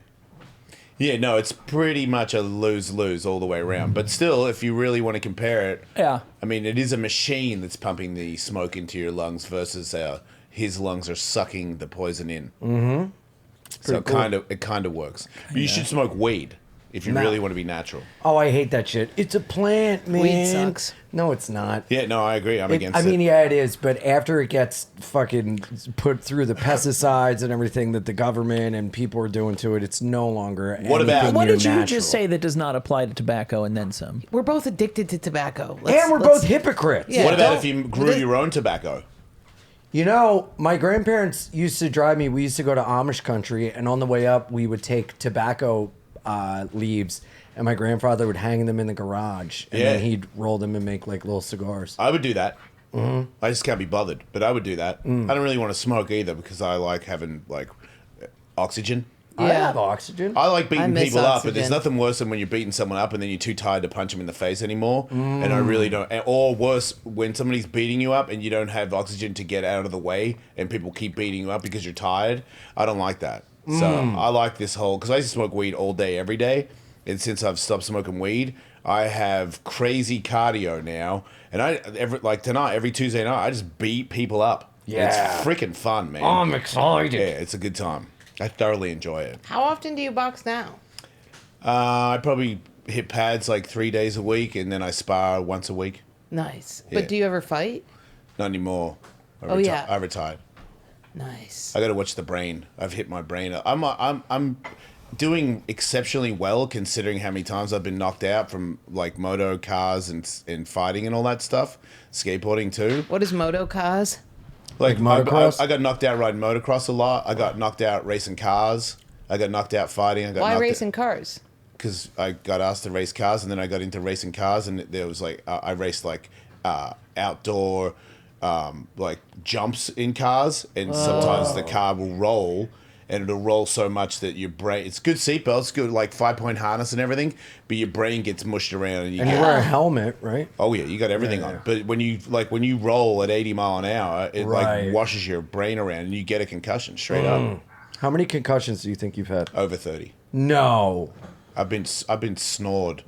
Yeah. No, it's pretty much a lose-lose all the way around. But still, if you really want to compare it, Yeah. I mean, it is a machine that's pumping the smoke into your lungs versus his lungs are sucking the poison in. Mm-hmm. So it kind of works. But you should smoke weed if you really want to be natural. Oh, I hate that shit. It's a plant, man. Weed sucks. No, it's not. Yeah. No, I agree. I'm against I mean, it. yeah, it is. But after it gets fucking put through the pesticides and everything that the government and people are doing to it, it's no longer. What about- anything What near did you natural. just say that does not apply to tobacco and then some? We're both addicted to tobacco. And we're both hypocrites. Yeah. What about don't- if you grew your own tobacco? You know, my grandparents used to drive me. We used to go to Amish country, and on the way up, we would take tobacco leaves, and my grandfather would hang them in the garage, and then Yeah. he'd roll them and make like little cigars. I would do that. I just can't be bothered, but I would do that. I don't really want to smoke either because I like having like oxygen. I Yeah. have oxygen. I like I beating miss people up, but there's oxygen. nothing worse than when you're beating someone up and then you're too tired to punch them in the face anymore. And I really don't. Or worse, when somebody's beating you up and you don't have oxygen to get out of the way and people keep beating you up because you're tired. I don't like that. So I like this whole, because I used to smoke weed all day, every day. And since I've stopped smoking weed, I have crazy cardio now. And like tonight, every Tuesday night, I just beat people up. Yeah. It's freaking fun, man. I'm excited. Yeah, it's a good time. I thoroughly enjoy it. How often do you box now? I probably hit pads like 3 days a week, and then I spar once a week. Nice. Yeah. But do you ever fight? Not anymore. Yeah. I retired. Nice. I got to watch the brain. I've hit my brain. I'm doing exceptionally well considering how many times I've been knocked out from like moto cars and fighting and all that stuff. Skateboarding too. What does moto cause? Like motocross? I got knocked out riding motocross a lot. I got knocked out racing cars. I got knocked out fighting. I got Why knocked racing cars? Because I got asked to race cars, and then I got into racing cars, and there was like I raced like outdoor like jumps in cars, and sometimes the car will roll, and it'll roll so much that your brain. It's good seatbelts, good like 5-point harness and everything, but your brain gets mushed around, and you And you get. wear a helmet, right? Oh yeah, you got everything Yeah, on. yeah. But when you roll at 80 mile an hour, it Right. like washes your brain around, and you get a concussion straight up. How many concussions do you think you've had? Over 30. No. I've been snored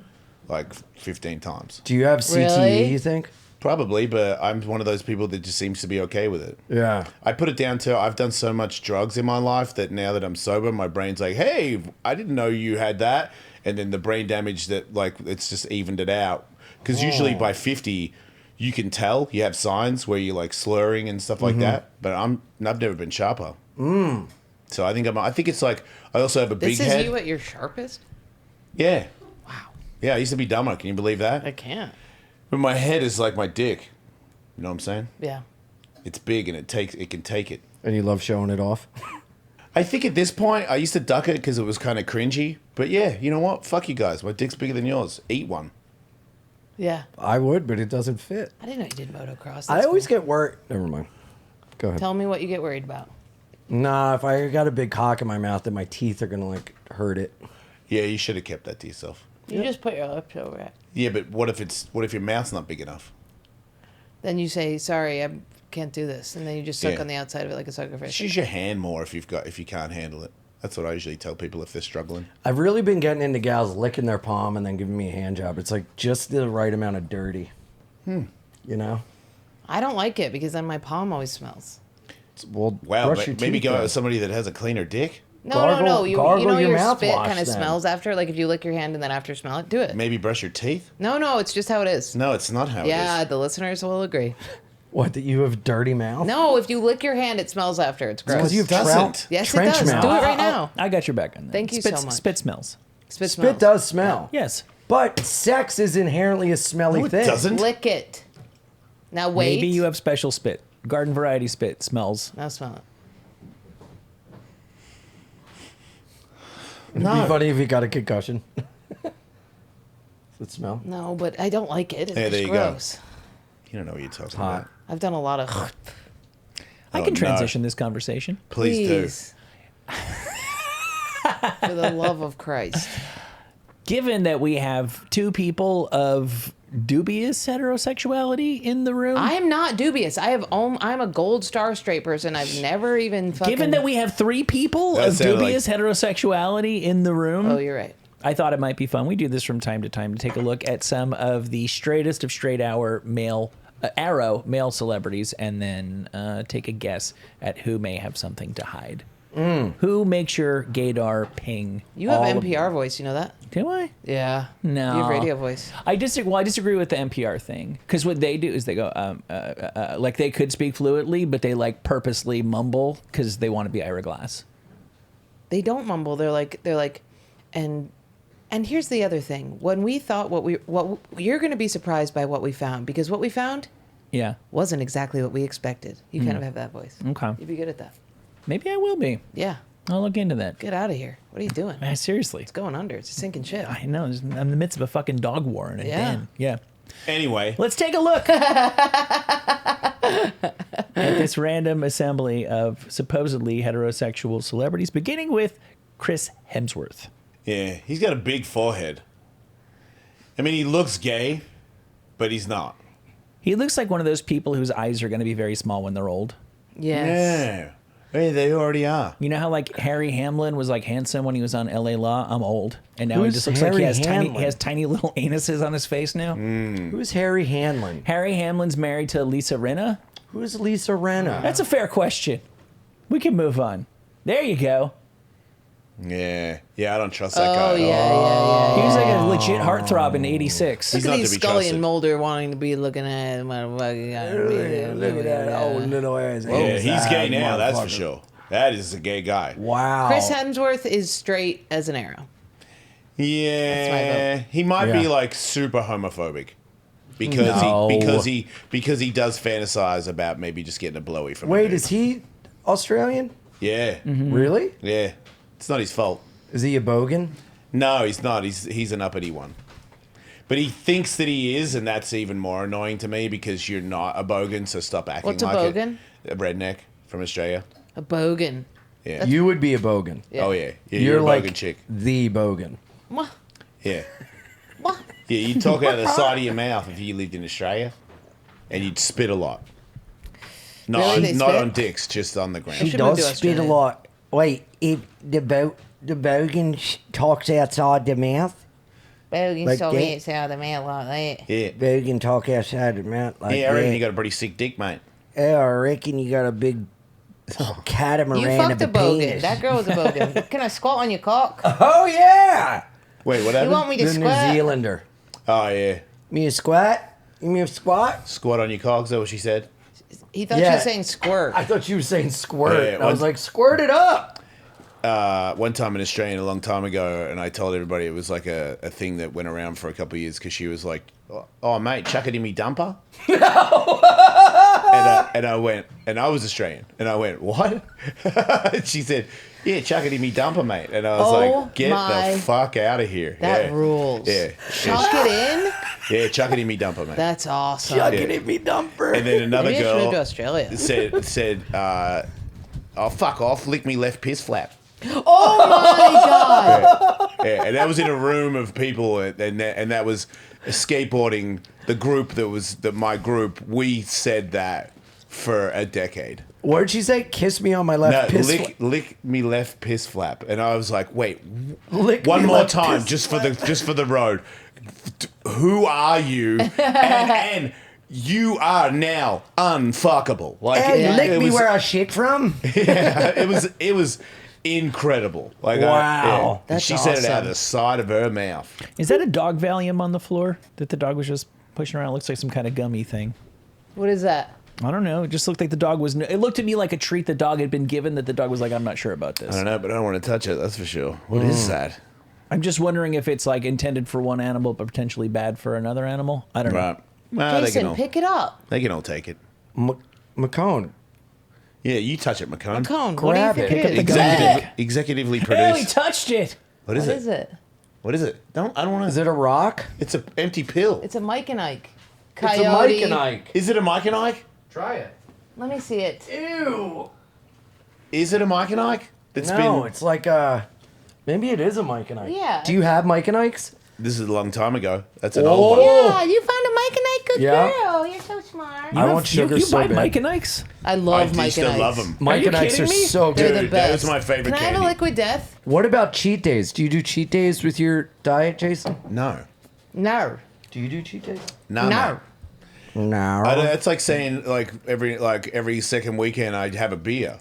like 15 times. Do you have CTE, Really? you think? Probably, but I'm one of those people that just seems to be okay with it. Yeah. I put it down to I've done so much drugs in my life that now that I'm sober, my brain's like, hey, I didn't know you had that. And then the brain damage that, like, it's just evened it out. Because usually by 50, you can tell. You have signs where you're, like, slurring and stuff like that. But I've never been sharper. So I think it's like, I also have a This big is head. you at your sharpest? Yeah. Wow. Yeah, I used to be dumber. Can you believe that? I can't. But my head is like my dick. You know what I'm saying? Yeah. It's big and it can take it. And you love showing it off? I think at this point, I used to duck it because it was kind of cringy. But yeah, you know what? Fuck you guys. My dick's bigger than yours. Eat one. Yeah. I would, but it doesn't fit. I didn't know you did motocross. I That's always cool. get worried. Never mind. Go ahead. Tell me what you get worried about. Nah, if I got a big cock in my mouth, then my teeth are going to, like, hurt it. Yeah, you should have kept that to yourself. You just put your lips over it. Yeah, but what if your mouth's not big enough? Then you say, sorry, I can't do this. And then you just suck Yeah. on the outside of it like a sucker Just fish. use your hand more if you can't handle it. That's what I usually tell people if they're struggling. I've really been getting into gals licking their palm and then giving me a hand job. It's, like, just the right amount of dirty. You know? I don't like it because then my palm always smells. Well, Wow, brush but your maybe teeth go out then. with somebody that has a cleaner dick. No, Gargle- no. You gargle know your your spit mouthwash kind of then. smells after? Like if you lick your hand and then after smell it, do it. Maybe brush your teeth. No, it's just how it is. No, it's not how Yeah, it is. the listeners will agree. What, that you have dirty mouth? No, if you lick your hand, it smells after. It's gross. Because you have doesn't. Yes, it trench does. mouth. Do it right now. I got your back on that. Thank you so much. Spit smells. Spit Spit smells. does smell. Yes. But sex is inherently a smelly No, it thing. doesn't. Lick it. Now wait. Maybe you have special spit. Garden variety spit smells. Now smell it. It'd be funny if you got a concussion. Does it smell? No, but I don't like it. It's Yeah, there just you go. gross. You don't know what you're talking Hot. about. I've done a lot of. I Oh, can no. transition this conversation. Please do. For the love of Christ. Given that we have two people of dubious heterosexuality in the room, I am not dubious. I'm a gold star straight person. I've never even fucking. given that we have three people That of sounded dubious heterosexuality in the room, Oh, you're right. I thought it might be fun. We do this from time to time to take a look at some of the straightest of straight hour male celebrities, and then take a guess at who may have something to hide. Who makes your gaydar ping? You have all of- NPR voice. You know that? Do I? Yeah. No. You have radio voice. I disagree with the NPR thing, because what they do is they go like they could speak fluently, but they like purposely mumble because they want to be Ira Glass. They don't mumble. They're like, and here's the other thing. When we thought you're going to be surprised by what we found, because what we found Yeah. wasn't exactly what we expected. You kind of have that voice. Okay. You'd be good at that. Maybe I will be. Yeah. I'll look into that. Get out of here. What are you doing? Man, seriously. It's going under. It's a sinking ship. I know. I'm in the midst of a fucking dog war in a Yeah. den. Yeah. Anyway, Let's take a look at this random assembly of supposedly heterosexual celebrities, beginning with Chris Hemsworth. Yeah, he's got a big forehead. I mean, he looks gay, but he's not. He looks like one of those people whose eyes are going to be very small when they're old. Yes. Yeah. Hey, they already are. You know how like Harry Hamlin was like handsome when he was on LA Law? I'm old. And now he Who's just looks like Harry he has Hamlin? tiny little anuses on his face now. Who's Harry Hanlon? Harry Hamlin's married to Lisa Rinna. Who's Lisa Rinna? That's a fair question. We can move on. There you go. Yeah. Yeah, I don't trust that guy. Oh, yeah. He was like a legit heartthrob in '86. He's Look not at to these be Scully trusted. and Mulder wanting to be looking at motherfucking. Look at that old little ass. Yeah, he's gay now, that's for sure. That is a gay guy. Wow. Chris Hemsworth is straight as an arrow. Yeah, That's he might be Yeah. like super homophobic because No. because he does fantasize about maybe just getting a blowy from. a Wait, dude. is he Australian? Yeah, Really? yeah. It's not his fault. Is he a bogan? No, he's not. He's an uppity one. But he thinks that he is, and that's even more annoying to me because you're not a bogan, so stop acting What's a like bogan? it. A redneck from Australia. A bogan. Yeah. You would be a bogan. Yeah. Oh yeah. Yeah, You're a like bogan chick. the bogan. Mwah. Yeah. Mwah. Yeah, you'd talk out of the side of your mouth if you lived in Australia, and you'd spit a lot. Not, Really? They not spit? on dicks, just on the ground. She should move does to spit a Australia. lot. Wait, the bogan talks outside the mouth? Bogan Like told that? me it's out of the mouth like that. Yeah. Bogan talk outside the mouth like Yeah, I reckon that. you got a pretty sick dick, mate. Yeah, I reckon you got a big catamaran You of fucked a a bogan. penis. That girl was a bogan. Can I squat on your cock? Oh, yeah! Wait, what You happened? want me to The New squat? Zealander. Oh, yeah. Me a squat? You mean a squat? Squat on your cock, is that what she said? He thought she Yeah. was saying squirt. I thought you were saying squirt. Yeah, I was once- like, squirt it up! One time in Australia a long time ago, and I told everybody it was like a thing that went around for a couple of years because she was like, oh, mate, chuck it in me dumper. and I went, and I was Australian, and I went, what? And she said, yeah, chuck it in me dumper, mate. And I was Oh like, get my- the fuck out of here. That yeah. rules. Yeah. Chuck it in? Yeah, chuck it in me dumper, mate. That's awesome. Chuck Yeah. it in me dumper. And then another Maybe I should move to girl Australia. said, oh, fuck off, lick me left piss flap. Oh my god! Yeah, and that was in a room of people, and that was skateboarding. The group that my group, we said that for a decade. What did she say? Kiss me on my left No, piss. lick me left piss flap, and I was like, wait, Lick one me more left time, piss just for the road. Who are you? and you are now unfuckable. Like Hey, Yeah. lick it me was, where I shit from. it was incredible. Like Wow. That's she said it out awesome. of the side of her mouth. Is that a dog Valium on the floor that the dog was just pushing around? It looks like some kind of gummy thing. What is that? I don't know. It just looked like the dog was. It looked to me like a treat the dog had been given that the dog was like, I'm not sure about this. I don't know, but I don't want to touch it. That's for sure. What is that? I'm just wondering if it's like intended for one animal but potentially bad for another animal. I don't know. Right. Well, Jason, pick it up. they can all take it. McCone. Yeah, you touch it, McCone. Cone, what do you Grab think it. it Pick is? up the Executively Oh, he produced. touched it. What What is is it? it? What is it? I don't want Is to. it a rock? It's an empty pill. It's a Mike and Ike. It's a Coyote. Mike and Ike. Is it a Mike and Ike? Try it. Let me see it. Ew. Is it a Mike and Ike? No, it's like a. Maybe it is a Mike and Ike. Yeah. Do you have Mike and Ike's? This is a long time ago. That's an Oh. old one. Yeah, you found a Mike and Ike good Yeah. girl. You're so smart. I want sugar you so buy bad. Mike and Ike's? I I love do Mike still and love Ike's. them. Mike you and Ike's kidding are me? so They're good. the Dude, that was best. my favorite Can I have a candy. liquid death? What about cheat days? Do you do cheat days with your diet, Jason? No. No. Do you do cheat days? No. No. No. It's like saying every second weekend I'd have a beer.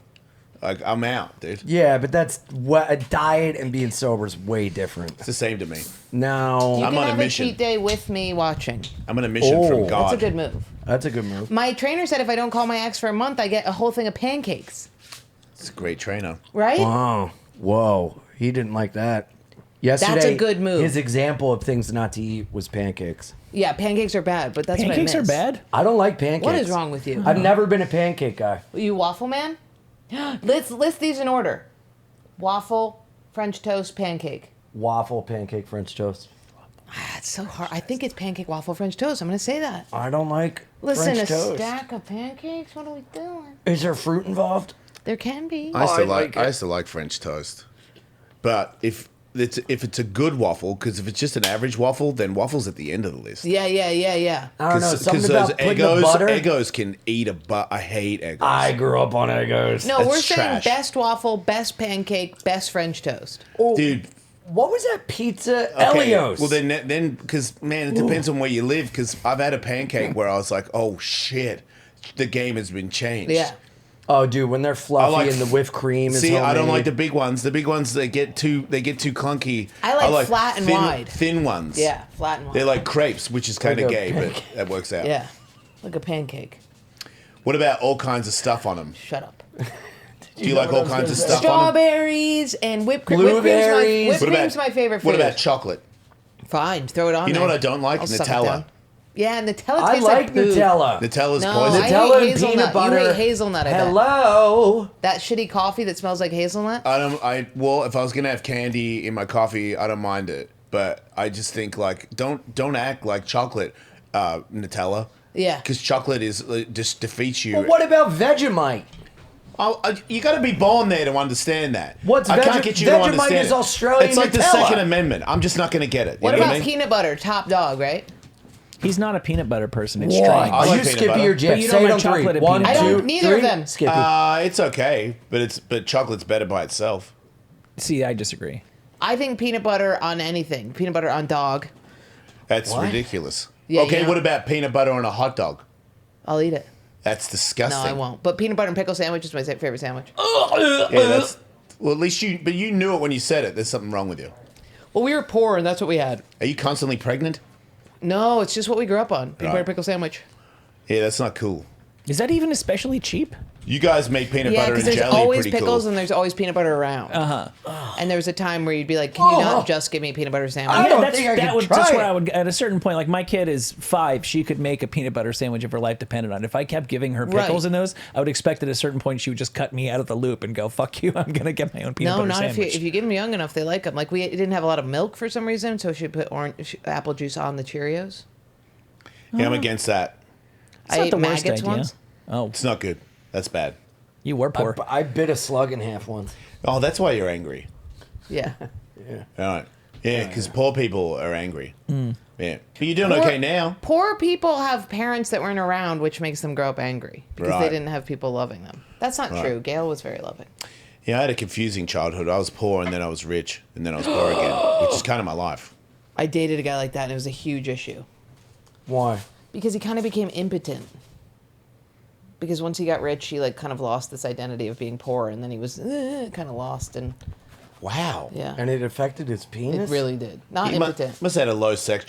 Like I'm out, dude. Yeah, but that's what a diet and being sober is way different. It's the same to me. No, You I'm can on a have mission. cheat day with me watching. I'm on a mission Oh. from That's God. That's a good move. that's a good move. My trainer said if I don't call my ex for a month, I get a whole thing of pancakes. It's a great trainer. Right? Wow. Whoa. He didn't like that. Yesterday, good move. His example of things not to eat was pancakes. Yeah, pancakes are bad, but that's Pancakes what I are miss. bad. I don't like pancakes. What is wrong with you? I've never been a pancake guy. You waffle man? Let's list these in order. Waffle, French toast, pancake. Waffle, pancake, French toast. That's so hard. I think it's pancake, waffle, French toast. I'm going to say that. I don't like Listen, French a toast. stack of pancakes? What are we doing? Is there fruit involved? There can be. I used to I like it. I used to like French toast. But if it's a good waffle, because if it's just an average waffle, then waffle's at the end of the list. Yeah. I don't know. Something Because about those putting the butter. Eggos can eat I hate Eggos. I grew up on Eggos. No, That's we're saying trash. best waffle, best pancake, best French toast. Dude. What was that pizza? Okay, Elios. well, then, because, man, it depends on where you live, because I've had a pancake where I was like, oh, shit, the game has been changed. Yeah. Oh, dude, when they're fluffy and the whipped cream is See, I don't homemade. like the big ones. The big ones, they get too clunky. I like flat and wide. Thin ones. Yeah, flat and wide. They're like crepes, which is kind of Like a gay, but pancake. that works out. Yeah, like a pancake. What about all kinds of stuff on them? Shut up. Do you like all kinds of stuff on them? Strawberries and whipped cream. Blueberries. Whipped cream's my favorite food. What about chocolate? Fine, throw it on. You know there. what I don't like? I'll suck it Nutella. down. Yeah, Nutella I tastes like poop. Nutella. Nutella's No, poison. I hate Nutella and hazelnut. peanut butter. You hate hazelnut, I bet. Hello. That shitty coffee that smells like hazelnut? Well, if I was gonna have candy in my coffee, I don't mind it. But I just think like don't act like chocolate, Nutella. Yeah. Because chocolate is just defeats you. Well, what about Vegemite? You got to be born there to understand that. What's I can't get you to Vegemite understand is it. Australian It's like the Nutella. Second Amendment. I'm just not going to get it. You What know about what I mean? peanut butter? Top dog, right? He's not a peanut butter person. It's Why? strange. I Are like you peanut Skippy butter. or But Jip? you Say don't it like on three. chocolate and One, peanut butter. I two, don't- neither of three. them. Skippy. It's okay, but chocolate's better by itself. See, I disagree. I think peanut butter on anything. Peanut butter on dog. That's What? ridiculous. Yeah, Okay, you know- what about peanut butter on a hot dog? I'll eat it. That's No, disgusting. I won't. But peanut butter and pickle sandwich is my favorite sandwich. Yeah, that's. Well, at least you knew it when you said it. There's something wrong with you. Well, we were poor, and that's what we had. Are you constantly pregnant? No, it's just what we grew up on. Peanut Right. butter pickle sandwich. Yeah, that's not cool. Is that even especially cheap? You guys make peanut Yeah, butter because and there's jelly always pretty pickles cool. and there's always peanut butter around. And there was a time where you'd be like, "Can you not just give me a peanut butter sandwich?" I don't that's, think I that could would, try that's where it. I would, at a certain point, like my kid is 5, she could make a peanut butter sandwich if her life depended on it. If I kept giving her pickles Right. in those, I would expect at a certain point she would just cut me out of the loop and go, fuck you, I'm going to get my own peanut No, butter not sandwich. if you give them young enough. They like them. Like we didn't have a lot of milk for some reason, so she put apple juice on the Cheerios. Yeah, I'm against that. It's I not ate the worst maggots idea. once. Oh, It's not good. That's bad. you were poor. I bit a slug in half once. Oh, that's why you're angry. Yeah. All right. Yeah, because poor people are angry. Yeah. But you're doing okay now. Poor people have parents that weren't around, which makes them grow up angry because Right. they didn't have people loving them. That's not Right. true. Gail was very loving. Yeah, I had a confusing childhood. I was poor and then I was rich and then I was poor again, which is kind of my life. I dated a guy like that, and it was a huge issue Why? because he kind of became impotent. Because once he got rich, he like kind of lost this identity of being poor, and then he was kind of lost, and Wow. yeah, And it affected his penis? it really did. Not He impotent. must have had a low sex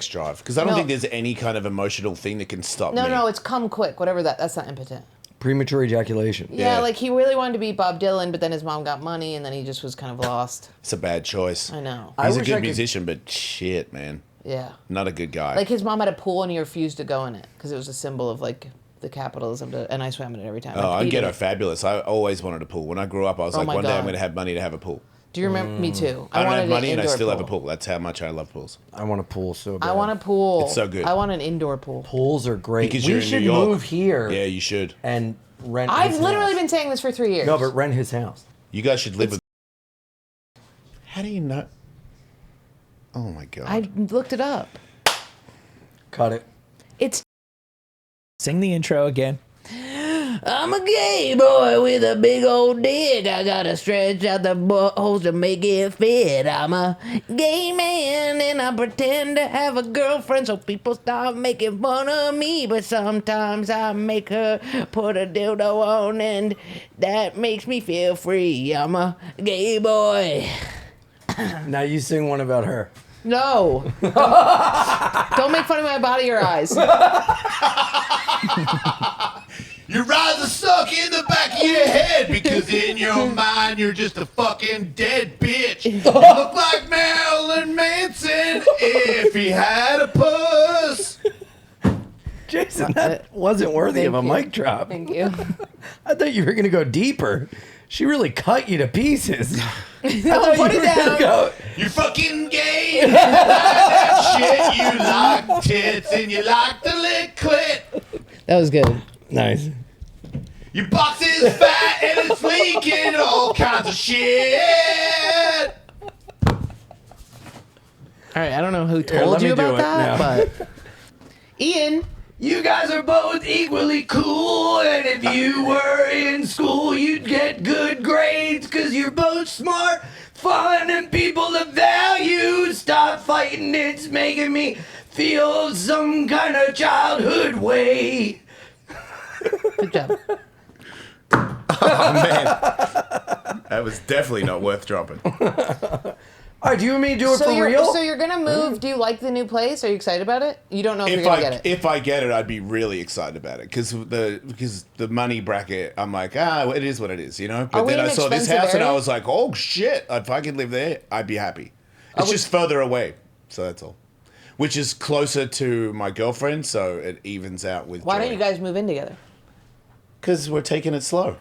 drive because I don't No. think there's any kind of emotional thing that can stop No, me. no, it's come quick. Whatever that's not impotent. Premature ejaculation. Yeah, Yeah. like he really wanted to be Bob Dylan, but then his mom got money, and then he just was kind of lost. It's a bad choice. I know. I He's a wish good I could- musician, but shit, man. Yeah. Not a good guy. Like his mom had a pool, and he refused to go in it because it was a symbol of like the capitalism. And I swam in it every time. Oh, I I'm peed in ghetto it. fabulous. I always wanted a pool. When I grew up, I was Oh like, my one day I'm God. going to have money to have a pool. Do you remember? Me too. I don't wanted have money an and I indoor still have a pool. That's how much I love pools. I want a pool so bad. I want a pool. It's so good. I want an indoor pool. Pools are great. Because we you're in should New York. move here Yeah, you should. and rent I've his literally house. been saying this for 3 years. No, but rent his house. You guys should live with. How do you know? Oh my God. I looked it up. Cut it. It's Sing the intro again. I'm a gay boy with a big old dick. I gotta stretch out the holes to make it fit. I'm a gay man and I pretend to have a girlfriend so people start making fun of me. But sometimes I make her put a dildo on and that makes me feel free. I'm a gay boy. Now you sing one about her. no. Don't make fun of my body or eyes. Your eyes are stuck in the back of your head because in your mind you're just a fucking dead bitch. You look like Marilyn Manson if he had a puss. Jason, that wasn't worthy of a Thank you. mic drop. Thank you. I thought you were going to go deeper. She really cut you to pieces. Put it down. Go, You're fucking gay. You like that shit. You like tits and you like the lick clit. That was good. nice. Your box is fat and it's leaking all kinds of shit. All right, I don't know who Here, told let you me do about it that, now. but Ian. You guys are both equally cool, and if you were in school, you'd get good grades, cause you're both smart, fun, and people of value. Stop fighting, it's making me feel some kind of childhood way. Good job. Oh, man. That was definitely not worth dropping. All right, do you want me to do it for real? So you're gonna move. Do you like the new place? Are you excited about it? You don't know if you're If gonna get it. if I get it, I'd be really excited about it because the money bracket. I'm like, it is what it is, you know. But Are we then in I saw this expensive house and I area? was like, oh shit! If I could live there, I'd be happy. It's just further away, so that's all. Which is closer to my girlfriend, so it evens out with. Why don't you guys move in together? Because we're taking it slow.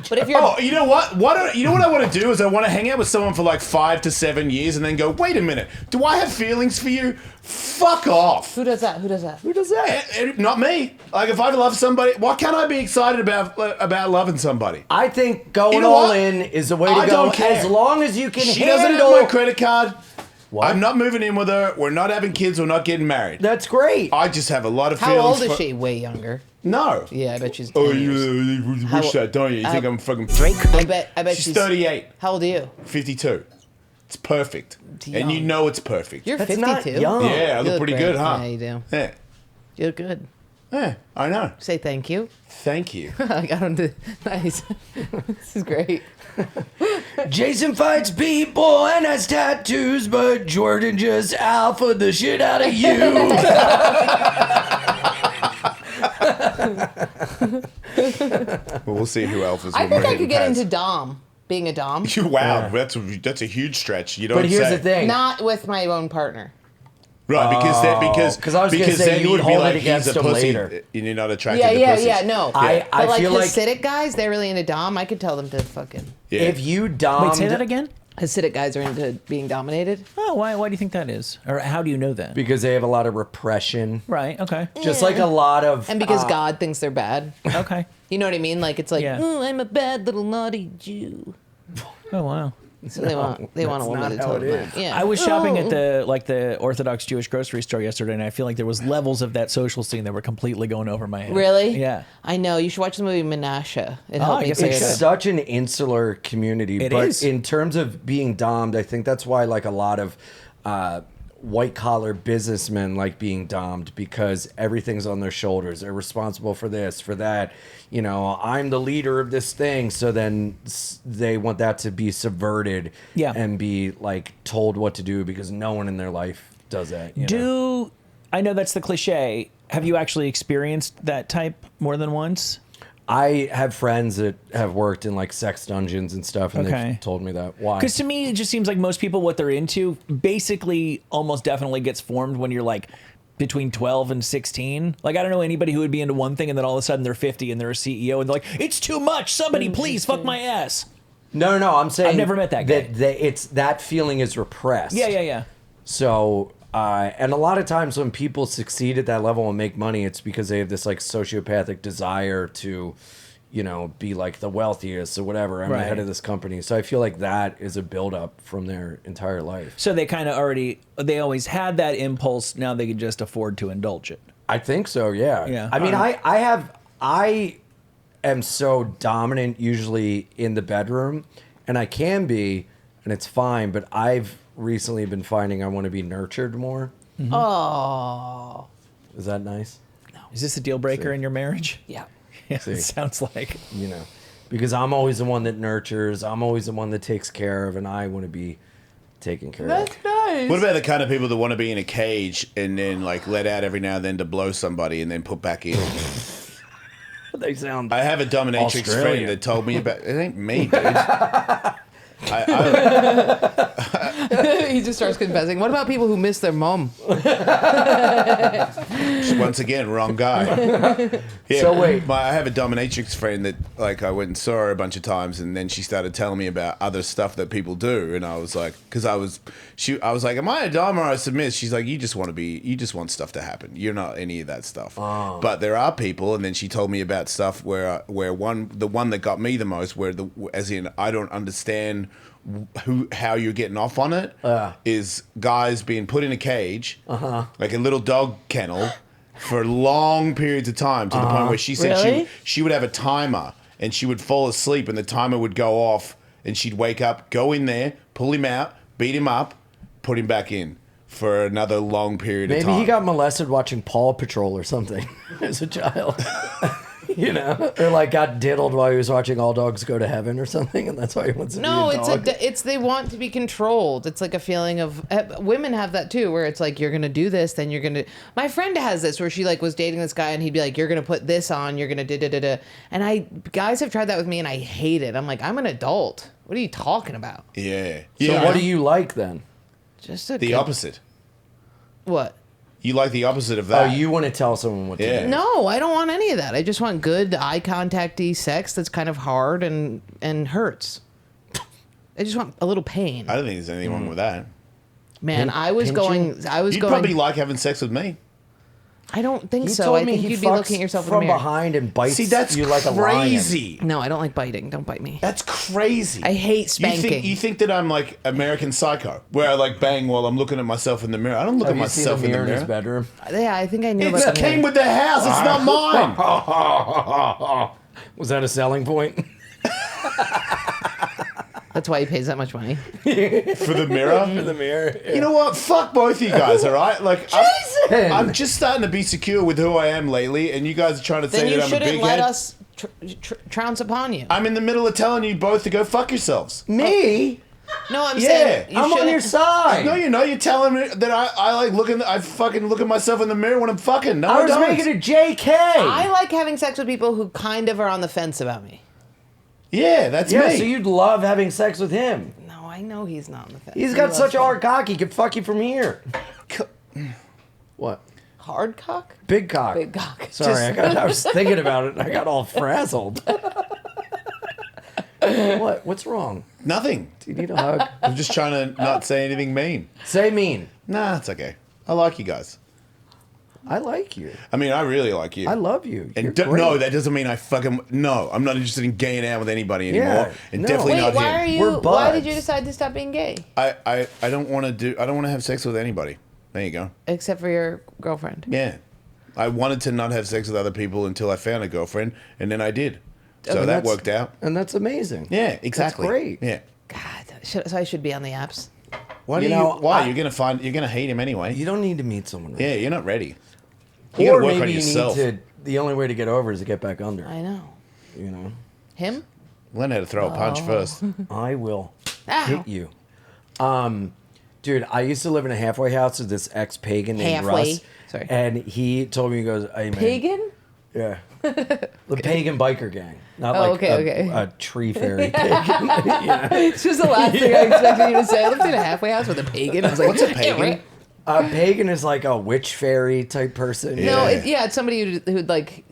But if you're Oh, you know what? You know what I want to do is I want to hang out with someone for like 5 to 7 years and then go, wait a minute, do I have feelings for you? Fuck off. who does that? Who does that? Who does that? Not me. Like if I love somebody, why can't I be excited about loving somebody? I think going You know all what? in is the way to I go. don't care. As long as you can She handle. doesn't have my credit card. What? I'm not moving in with her. We're not having kids. We're not getting married. That's great. I just have a lot of How feelings. old is she? Way younger. No. Yeah, I bet she's 10 Oh, years. you wish that, don't you? You think I'm fucking I bet She's 38, How old are you? 52. It's perfect. Young. And you know it's perfect. You're That's 52. not young. Yeah, I You look pretty great. good, huh? Yeah, you do. Yeah. You look good. Yeah, I know. Say thank you. Thank you. I got him to. Nice. This is great. Jason fights people and has tattoos, but Jordan just alpha the shit out of you. Well, we'll see who alphas. I when think we're I hitting could get pads. into Dom. Being a Dom. Wow, that's a huge stretch. You don't But here's say. the thing. Not with my own partner. Right, because then because 'cause I was gonna say then you would you'd be hold it like, against he's a him pussy, later. and you're not attracted Yeah, to yeah, pussies. yeah. No. I But like feel like Hasidic guys, they're really into Dom. I could tell them to fucking. Yeah. if you domed, Wait, say that again? Hasidic guys are into being dominated. Oh, why do you think that is? Or how do you know that? because they have a lot of repression, Right, okay. just like a lot of And because God thinks they're bad. Okay. You know what I mean? Like it's like, Yeah. "Oh, I'm a bad little naughty Jew. Oh, wow. So they want a that's woman not to how tell it them is. that. Yeah. I was shopping at the Orthodox Jewish grocery store yesterday, and I feel like there was levels of that social scene that were completely going over my head. Really? Yeah. I know. You should watch the movie Menashe. It Oh, helped me yes, figure I it it's should. out. such an insular community. It but is. in terms of being domed, I think that's why like a lot of white collar businessmen like being domed because everything's on their shoulders. They're responsible for this, for that. You know, I'm the leader of this thing. So then they want that to be subverted Yeah. and be like told what to do because no one in their life does that. You know? I know that's the cliche. Have you actually experienced that type more than once? I have friends that have worked in like sex dungeons and stuff, and Okay. they've told me that. Why? Because to me, it just seems like most people, what they're into, basically almost definitely gets formed when you're like between 12 and 16. Like, I don't know anybody who would be into one thing and then all of a sudden they're 50 and they're a CEO and they're like, it's too much. Somebody please fuck my ass. No, I'm saying I've never met that guy. It's that feeling is repressed. Yeah. So, and a lot of times when people succeed at that level and make money, it's because they have this like sociopathic desire to, you know, be like the wealthiest or whatever. I'm the Right. head of this company. So I feel like that is a buildup from their entire life. So they kind of they always had that impulse. Now they can just afford to indulge it. I think so. Yeah. Yeah. I mean, I am so dominant usually in the bedroom, and I can be, and it's fine. But I've recently been finding I want to be nurtured more. Oh. Is that nice? Is this a deal breaker in your marriage? Yeah. Yeah, See. it sounds like. You know, because I'm always the one that nurtures. I'm always the one that takes care of, and I want to be taken care of. Nice. What about the kind of people that want to be in a cage and then like let out every now and then to blow somebody and then put back in? They sound. I have a dominatrix Australian. friend that told me about. It ain't me, dude. He just starts confessing. What about people who miss their mom? She once again, wrong guy. Yeah, So wait. I have a dominatrix friend that like I went and saw her a bunch of times, and then she started telling me about other stuff that people do, and I was like, because I was like, am I a dom or a submiss? She's like, you just want stuff to happen. You're not any of that stuff. Oh. But there are people, and then she told me about stuff where the one that got me the most, as in I don't understand how you're getting off on it, is guys being put in a cage, like a little dog kennel, for long periods of time, to the point where she said Really? she would have a timer and she would fall asleep and the timer would go off and she'd wake up, go in there, pull him out, beat him up, put him back in for another long period of time. Maybe he got molested watching Paw Patrol or something as a child. You know, or like got diddled while he was watching All Dogs Go to Heaven or something, and that's why he wants to No, be a dog. it's they want to be controlled. It's like a feeling of women have that too, where it's like you're gonna do this, then you're gonna. My friend has this where she like was dating this guy, and he'd be like, "You're gonna put this on, you're gonna da da da da," and guys have tried that with me, and I hate it. I'm like, I'm an adult. What are you talking about? Yeah. So Yeah. what do you like then? Just a The good- opposite. What? You like the opposite of Oh, that. you want to tell someone what to Yeah. do? No, I don't want any of that. I just want good eye contact-y sex that's kind of hard and hurts. I just want a little pain. I don't think there's anything wrong with that. Man, I was pinching? going. You'd probably like having sex with me. I don't think He so. told I me think he you'd be fucks looking at yourself in from the mirror. behind and bites See, that's you like a lion. crazy. No, I don't like biting. Don't bite me. That's crazy. I hate spanking. You think that I'm like American Psycho, where I like bang while I'm looking at myself in the mirror. I don't look Have at you seen myself the in the mirror in his mirror. bedroom? Yeah, I think I knew It about came with the house. It's not mine. Was that a selling point? That's why he pays that much money. For the mirror. The mirror. You know what? Fuck both of you guys. All right. Like Jason! I'm just starting to be secure with who I am lately, and you guys are trying to Then say you that I'm a shouldn't big let head. us trounce upon you. I'm in the middle of telling you both to go fuck yourselves. Me? No, I'm Yeah, saying you I'm on shouldn't- your side. No, you know, you're telling me that I like looking. I fucking look at myself in the mirror when I'm fucking. No, I I was don't. making a JK. I like having sex with people who kind of are on the fence about me. Yeah, that's yeah, me. so you'd love having sex with him. No, I know he's not on the fence. He's He got loves such a me. hard cock, he could fuck you from here. What? Hard cock. Big cock. Big cock. Sorry, I was thinking about it and I got all frazzled. What? What's wrong? Nothing. Do you need a hug? I'm just trying to not say anything mean. Say mean. Nah, it's okay. I like you guys. I like you. I mean, I really like you. I love you. You're And great. no, that doesn't mean I fucking no. I'm not interested in gaying out with anybody anymore, Yeah, and no. definitely Wait, not why him. are you? We're Why did buds. you decide to stop being gay? I don't want to do. I don't want to have sex with anybody. There you go. Except for your girlfriend. Yeah, I wanted to not have sex with other people until I found a girlfriend, and then I did. So And that that's- worked out. And that's amazing. Yeah, exactly. great. Yeah. God, so I should be on the apps. Why You do you? know, Why you're gonna hate him anyway? You don't need to meet someone. Right? Yeah, you're not ready. You Or gotta work maybe on you yourself. need to. The only way to get over is to get back under. I know. You know. Him? Learn how to throw a punch first. I will Ow. hit you. Dude, I used to live in a halfway house with this ex-pagan named Halfway. Russ. Sorry. And he told me, he goes, hey, man. Pagan? Yeah. The pagan biker gang. Not Oh, like okay, okay. a tree fairy pagan. Yeah. It's just the last thing I expected you to say. I lived in a halfway house with a pagan. I was like, What's a pagan? Pagan is like a witch fairy type person. No, Yeah. it's somebody who'd like,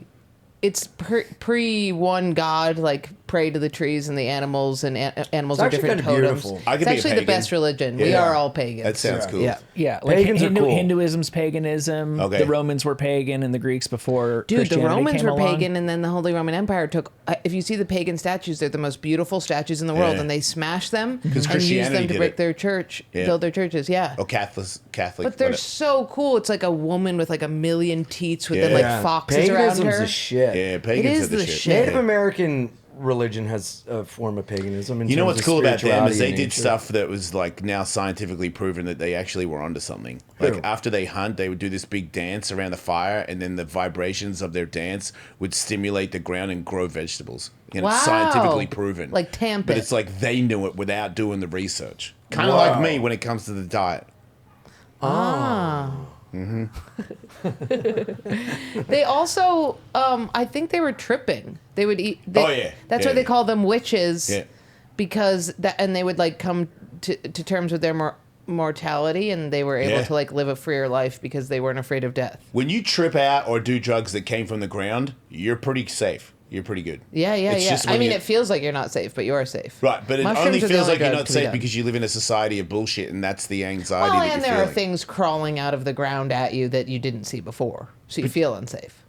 it's pre one god, like pray to the trees and the animals, and animals It's are actually different kinda totems. beautiful. I could It's be a actually the pagan. best religion. We Yeah. are all pagans. That sounds cool. Yeah, like Pagans are cool. Hinduism's paganism. Okay. The Romans were pagan, and the Greeks before Dude, the Christianity Romans came were along. pagan, and then the Holy Roman Empire took. If you see the pagan statues, they're the most beautiful statues in the world, Yeah. and they smash them and 'Cause use Christianity them to did break it. their church, Yeah. build their churches. Yeah. Oh, Catholic. But they're whatever. so cool. It's like a woman with like a million teats with then Yeah. like foxes around Paganism's her. the shit. Yeah, It pagans is are the, the shit. shit. Native American religion has a form of paganism. In You know terms what's of cool about them spirituality is they and did nature. stuff that was like now scientifically proven that they actually were onto something. Like Who? after they hunt, they would do this big dance around the fire, and then the vibrations of their dance would stimulate the ground and grow vegetables. You know, it's Wow. scientifically proven. Like tamp But it. it's like they knew it without doing the research. Kind of like me when it comes to the diet. They also, I think they were tripping. They would eat. Oh, yeah. That's Yeah, why they yeah. call them witches. Yeah. Because that, and they would like come to terms with their mortality, and they were able Yeah. to like live a freer life because they weren't afraid of death. When you trip out or do drugs that came from the ground, you're pretty safe. You're pretty good. Yeah, It's just I when mean, you- it feels like you're not safe, but you are safe. Right, but it Mushrooms only are the feels only like you're drug not to be safe done. because you live in a society of bullshit, and that's the anxiety Well, that and you're there are feeling. things crawling out of the ground at you that you didn't see before, so you feel unsafe.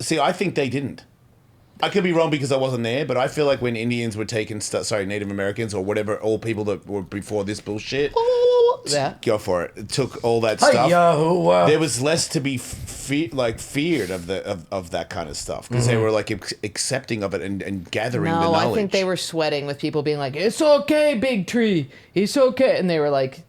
See, I think they didn't. I could be wrong because I wasn't there, but I feel like when Indians were taking Native Americans or whatever, all people that were before this bullshit, That. go for it. It took all that stuff. There was less to be feared of that kind of stuff because they were like accepting of it and gathering the No, knowledge. I think they were sweating with people being like, "It's okay, big tree. It's okay," and they were like,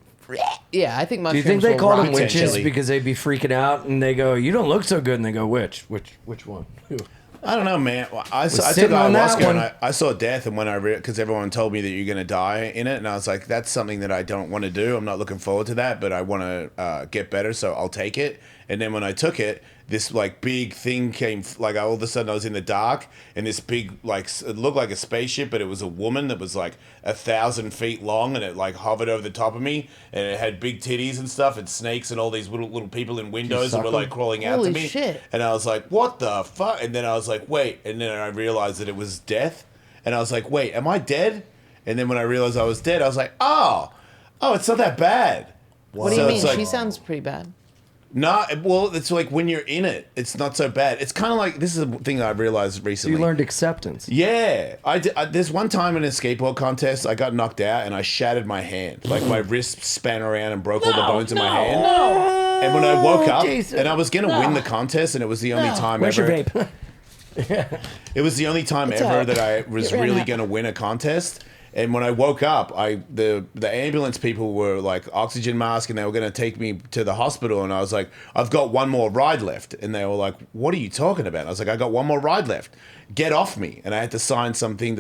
"Yeah, I think Do mushrooms." you think they will called them rock. witches Potentially. because they'd be freaking out and they go, "You don't look so good," and they go, Which one? Who?" I don't know, man. I took sitting on that ayahuasca one. and I saw death, and when because everyone told me that you're going to die in it, and I was like, that's something that I don't want to do. I'm not looking forward to that, but I want to get better, so I'll take it. And then when I took it, this like big thing came, like all of a sudden I was in the dark, and this big it looked like a spaceship, but it was a woman that was like 1,000 feet long, and it like hovered over the top of me, and it had big titties and stuff, and snakes, and all these little people in windows that suck were like them? crawling out to Holy me. shit. And I was like, what the fuck? And then I was like, wait. And then I realized that it was death. And I was like, wait, am I dead? And then when I realized I was dead, I was like, oh, it's not that bad. What do So you mean? it's like- She sounds pretty bad. No, well, it's like when you're in it, it's not so bad. It's kind of like, this is a thing I realized So recently. you learned acceptance. Yeah, there's one time in a skateboard contest, I got knocked out and I shattered my hand. Like my wrist span around and broke all the bones in my hand. And when I woke up, Jason. and I was gonna win the contest, and it was the only time Where's ever. your vape? It was the only time ever out. that I was It ran really out. going to win a contest. And when I woke up, the ambulance people were like oxygen mask, and they were going to take me to the hospital. And I was like, I've got one more ride left. And they were like, what are you talking about? I was like, I got one more ride left. Get off me. And I had to sign something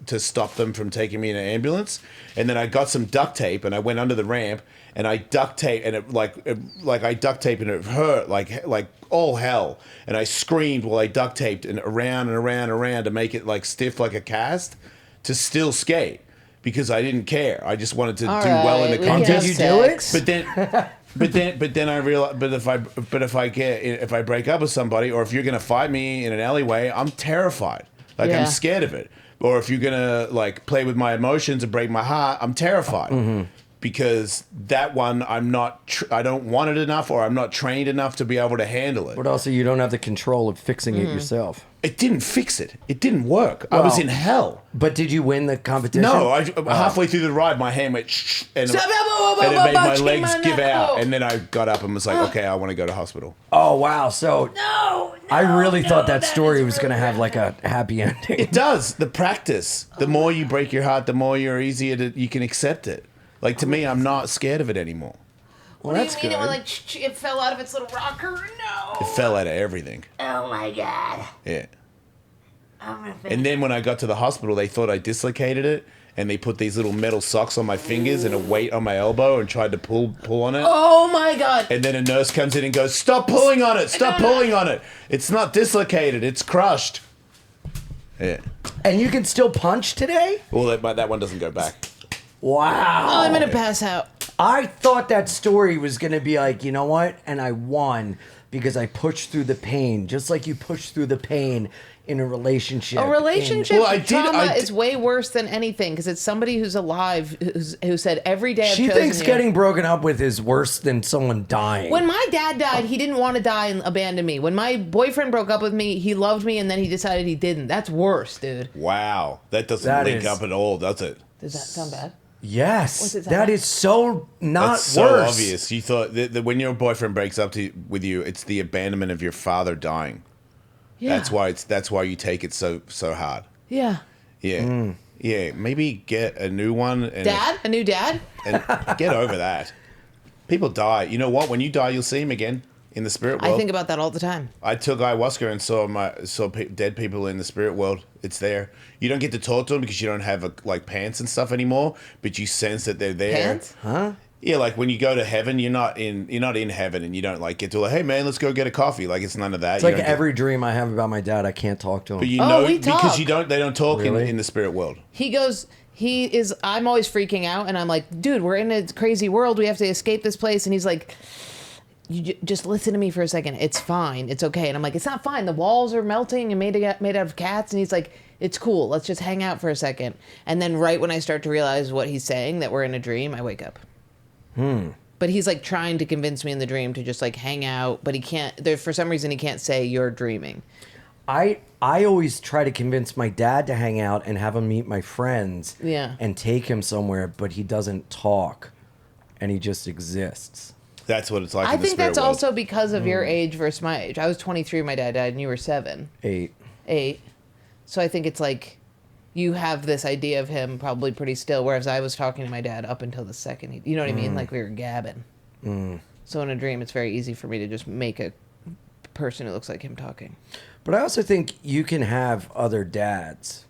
to stop them from taking me in an ambulance. And then I got some duct tape, and I went under the ramp, and I duct tape, and I duct taped, and it hurt like all hell. And I screamed while I duct taped and around and around and around to make it like stiff like a cast to still skate because I didn't care. I just wanted to do well in the we can contest. have Did you do it? sex. But then I realized. But if I break up with somebody, or if you're gonna fight me in an alleyway, I'm terrified. Like Yeah. I'm scared of it. Or if you're gonna like play with my emotions and break my heart, I'm terrified. Because that one, I don't want it enough, or I'm not trained enough to be able to handle it. But also, you don't have the control of fixing it yourself. It didn't fix it. It didn't work. I was Well, in hell. But did you win the competition? No, halfway through the ride, my hand went shh, and it made my legs give out. And then I got up and was like, okay, I want to go to hospital. Oh, wow. So I really thought that story was going to have like a happy ending. It does. The practice. The more you break your heart, the more you can accept it. Like, to me, I'm not scared of it anymore. Well, that's What do you good. mean? It went like it fell out of its little rocker? No. It fell out of everything. Oh my god. Yeah. I'm gonna And then when I got to the hospital, they thought I dislocated it, and they put these little metal socks on my fingers and a weight on my elbow and tried to pull on it. Oh my god. And then a nurse comes in and goes, stop pulling on it, stop pulling on it. It's not dislocated, it's crushed. Yeah. And you can still punch today? Well, that one doesn't go back. Wow. Oh, I'm gonna pass out. I thought that story was going to be like, you know what? And I won because I pushed through the pain, just like you push through the pain in a relationship. A relationship Well, I did- trauma I did- is way worse than anything because it's somebody who's alive who said every day I've She chosen thinks you. getting broken up with is worse than someone dying. When my dad died, he didn't want to die and abandon me. When my boyfriend broke up with me, he loved me and then he decided he didn't. That's worse, dude. Wow. That doesn't That link is- up at all, does it? Does that sound bad? Yes, What's it that sound? is so not That's so worse. obvious. You thought that when your boyfriend breaks up with you, it's the abandonment of your father dying. Yeah. That's why you take it so hard. Yeah. Yeah. Yeah. Maybe get a new one and Dad? A new dad? and get over that. People die. You know what? When you die, you'll see him again in the spirit world. I think about that all the time. I took ayahuasca and saw dead people in the spirit world. It's there. You don't get to talk to them because you don't have like pants and stuff anymore, but you sense that they're there. Pants? Huh? Yeah, like when you go to heaven, you're not in heaven, and you don't like get to like, hey man, let's go get a coffee. Like it's none of that. It's like every dream I have about my dad, I can't talk to him. But you Oh, know, we because talk. they don't talk Really? in the spirit world. I'm always freaking out, and I'm like, dude, we're in a crazy world. We have to escape this place. And he's like, just listen to me for a second. It's fine. It's okay. And I'm like, it's not fine. The walls are melting and made out of cats. And he's like, it's cool. Let's just hang out for a second. And then right when I start to realize what he's saying, that we're in a dream, I wake up. But he's like trying to convince me in the dream to just like hang out, but he can't. For some reason, he can't say you're dreaming. I always try to convince my dad to hang out and have him meet my friends. Yeah. And take him somewhere, but he doesn't talk, and he just exists. That's what it's like. I in the think spirit that's world. also because of your age versus my age. I was 23 when my dad died, and you were 7. 8. 8. So I think it's like you have this idea of him probably pretty still, whereas I was talking to my dad up until the second. You know what I mean? Like we were gabbing. So in a dream, it's very easy for me to just make a person who looks like him talking. But I also think you can have other dads.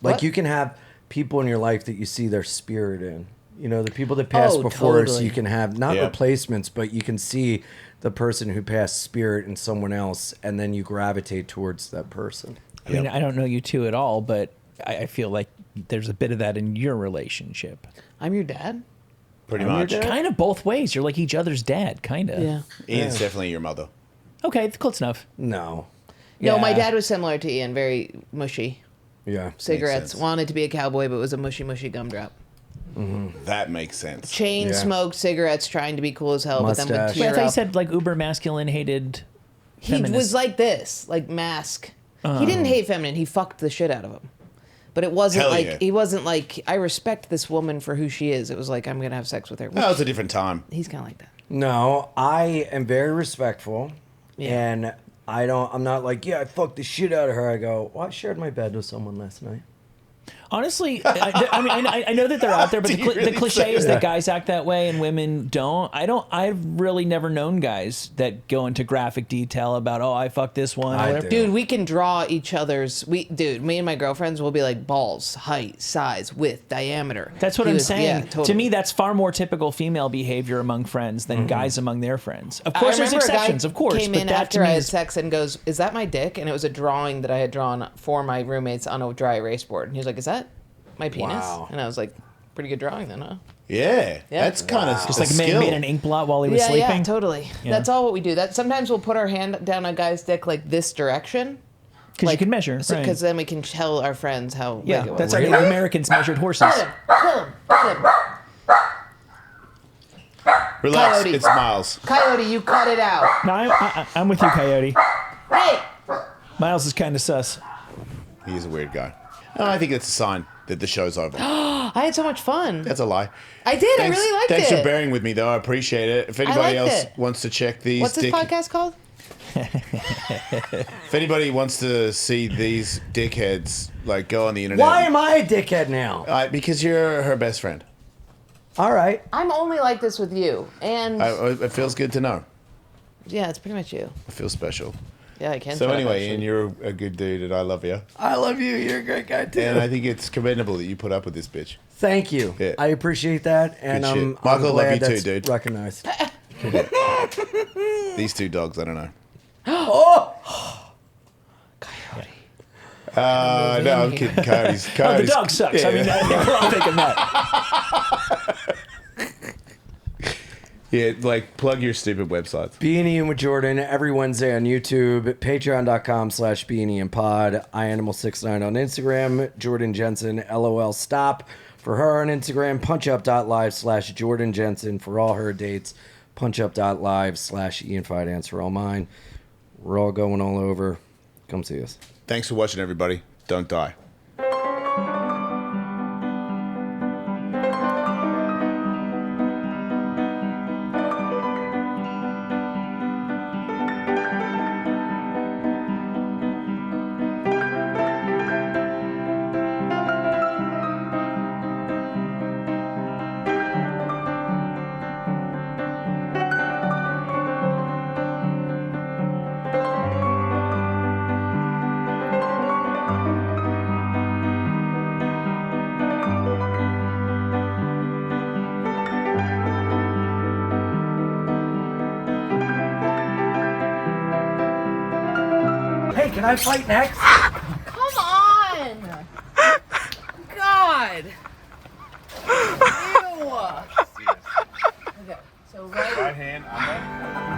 Like What? you can have people in your life that you see their spirit in. You know, the people that passed before us, totally. you can have not Yeah. replacements, but you can see the person who passed spirit in someone else, and then you gravitate towards that person. I mean, I don't know you two at all, but I feel like there's a bit of that in your relationship. I'm your dad? Pretty much. Kind of both ways. You're like each other's dad, kind of. Yeah. Ian's definitely your mother. Okay, close enough. No. No, my Yeah. dad was similar to Ian, very mushy. Yeah. Cigarettes, sense. wanted to be a cowboy, but was a mushy gumdrop. That makes sense. Chain Yeah. smoked cigarettes, trying to be cool as hell, but then would Mustache. Wait, I tear thought you up. said like uber masculine hated. He feminist. was like this, like mask. He didn't hate feminine. He fucked the shit out of him. But it wasn't Hell like yeah. he wasn't like I respect this woman for who she is. It was like I'm gonna have sex with her. That was a different time. He's kind of like that. No, I am very respectful, Yeah. and I'm not like, yeah, I fucked the shit out of her. I go, well, I shared my bed with someone last night. Honestly, I know that they're out there, but Do you the really cliche say is that? that guys act that way and women don't. I've really never known guys that go into graphic detail about, oh, I fucked this one. Or I whatever. do. Dude, we can draw each other's. Me and my girlfriends will be like balls, height, size, width, diameter. That's what He I'm was- saying. Yeah, totally. To me, that's far more typical female behavior among friends than guys among their friends. Of I course, there's remember a guy exceptions, of course, came but in that after to I me had is sex and goes, "Is that my dick?" And it was a drawing that I had drawn for my roommates on a dry erase board. And he was like, "Is that my penis?" Wow. And I was like, "Pretty good drawing, then, huh?" Yeah. Yeah. That's kind of just like a man made an ink blot while he was Yeah, sleeping. yeah, totally. Yeah. That's all what we do. That sometimes we'll put our hand down a guy's dick like this direction. Because you can measure. Because right. then we can tell our friends how big Yeah, it was. that's how the Americans measured horses. Kill him! Kill him! Kill him! Relax. Coyote. It's Miles. Coyote, you cut it out. No, I'm with you, Coyote. Hey! Miles is kind of sus. He is a weird guy. No, I think that's a sign that the show's over. I had so much fun. That's a lie. I did. Thanks, I really liked thanks it. for bearing with me, though. I appreciate it. If anybody liked else it. wants to check these, What's this podcast called? if anybody wants to see these dickheads, like go on the internet. Why am I a dickhead now? Because you're her best friend. All right. I'm only like this with you. And It feels good to know. yeah, it's pretty much you. I feel special. Yeah, I can. So shut up, anyway, actually. Ian, you're a good dude, and I love you. I love you. You're a great guy, too. And I think it's commendable that you put up with this bitch. Thank you. Yeah. I appreciate that, and Good shit. I'm Michael, love glad you too, that's dude. recognized. These two dogs, I don't know. Coyote. No, I'm kidding. Coyotes. Oh, the Coyotes. dog sucks. Yeah. I mean, we're all thinking that. Yeah, like plug your stupid websites. Being Ian with Jordan every Wednesday on YouTube, patreon.com/beingianpod, ianimal69 on Instagram, Jordan Jensen, LOL stop for her on Instagram, punchup.live/Jordan Jensen for all her dates, punchup.live/Ian Fidance for all mine. We're all going all over. Come see us. Thanks for watching, everybody. Don't die. Hey, can I fight next? Come on! God! Ew! Okay, so right hand on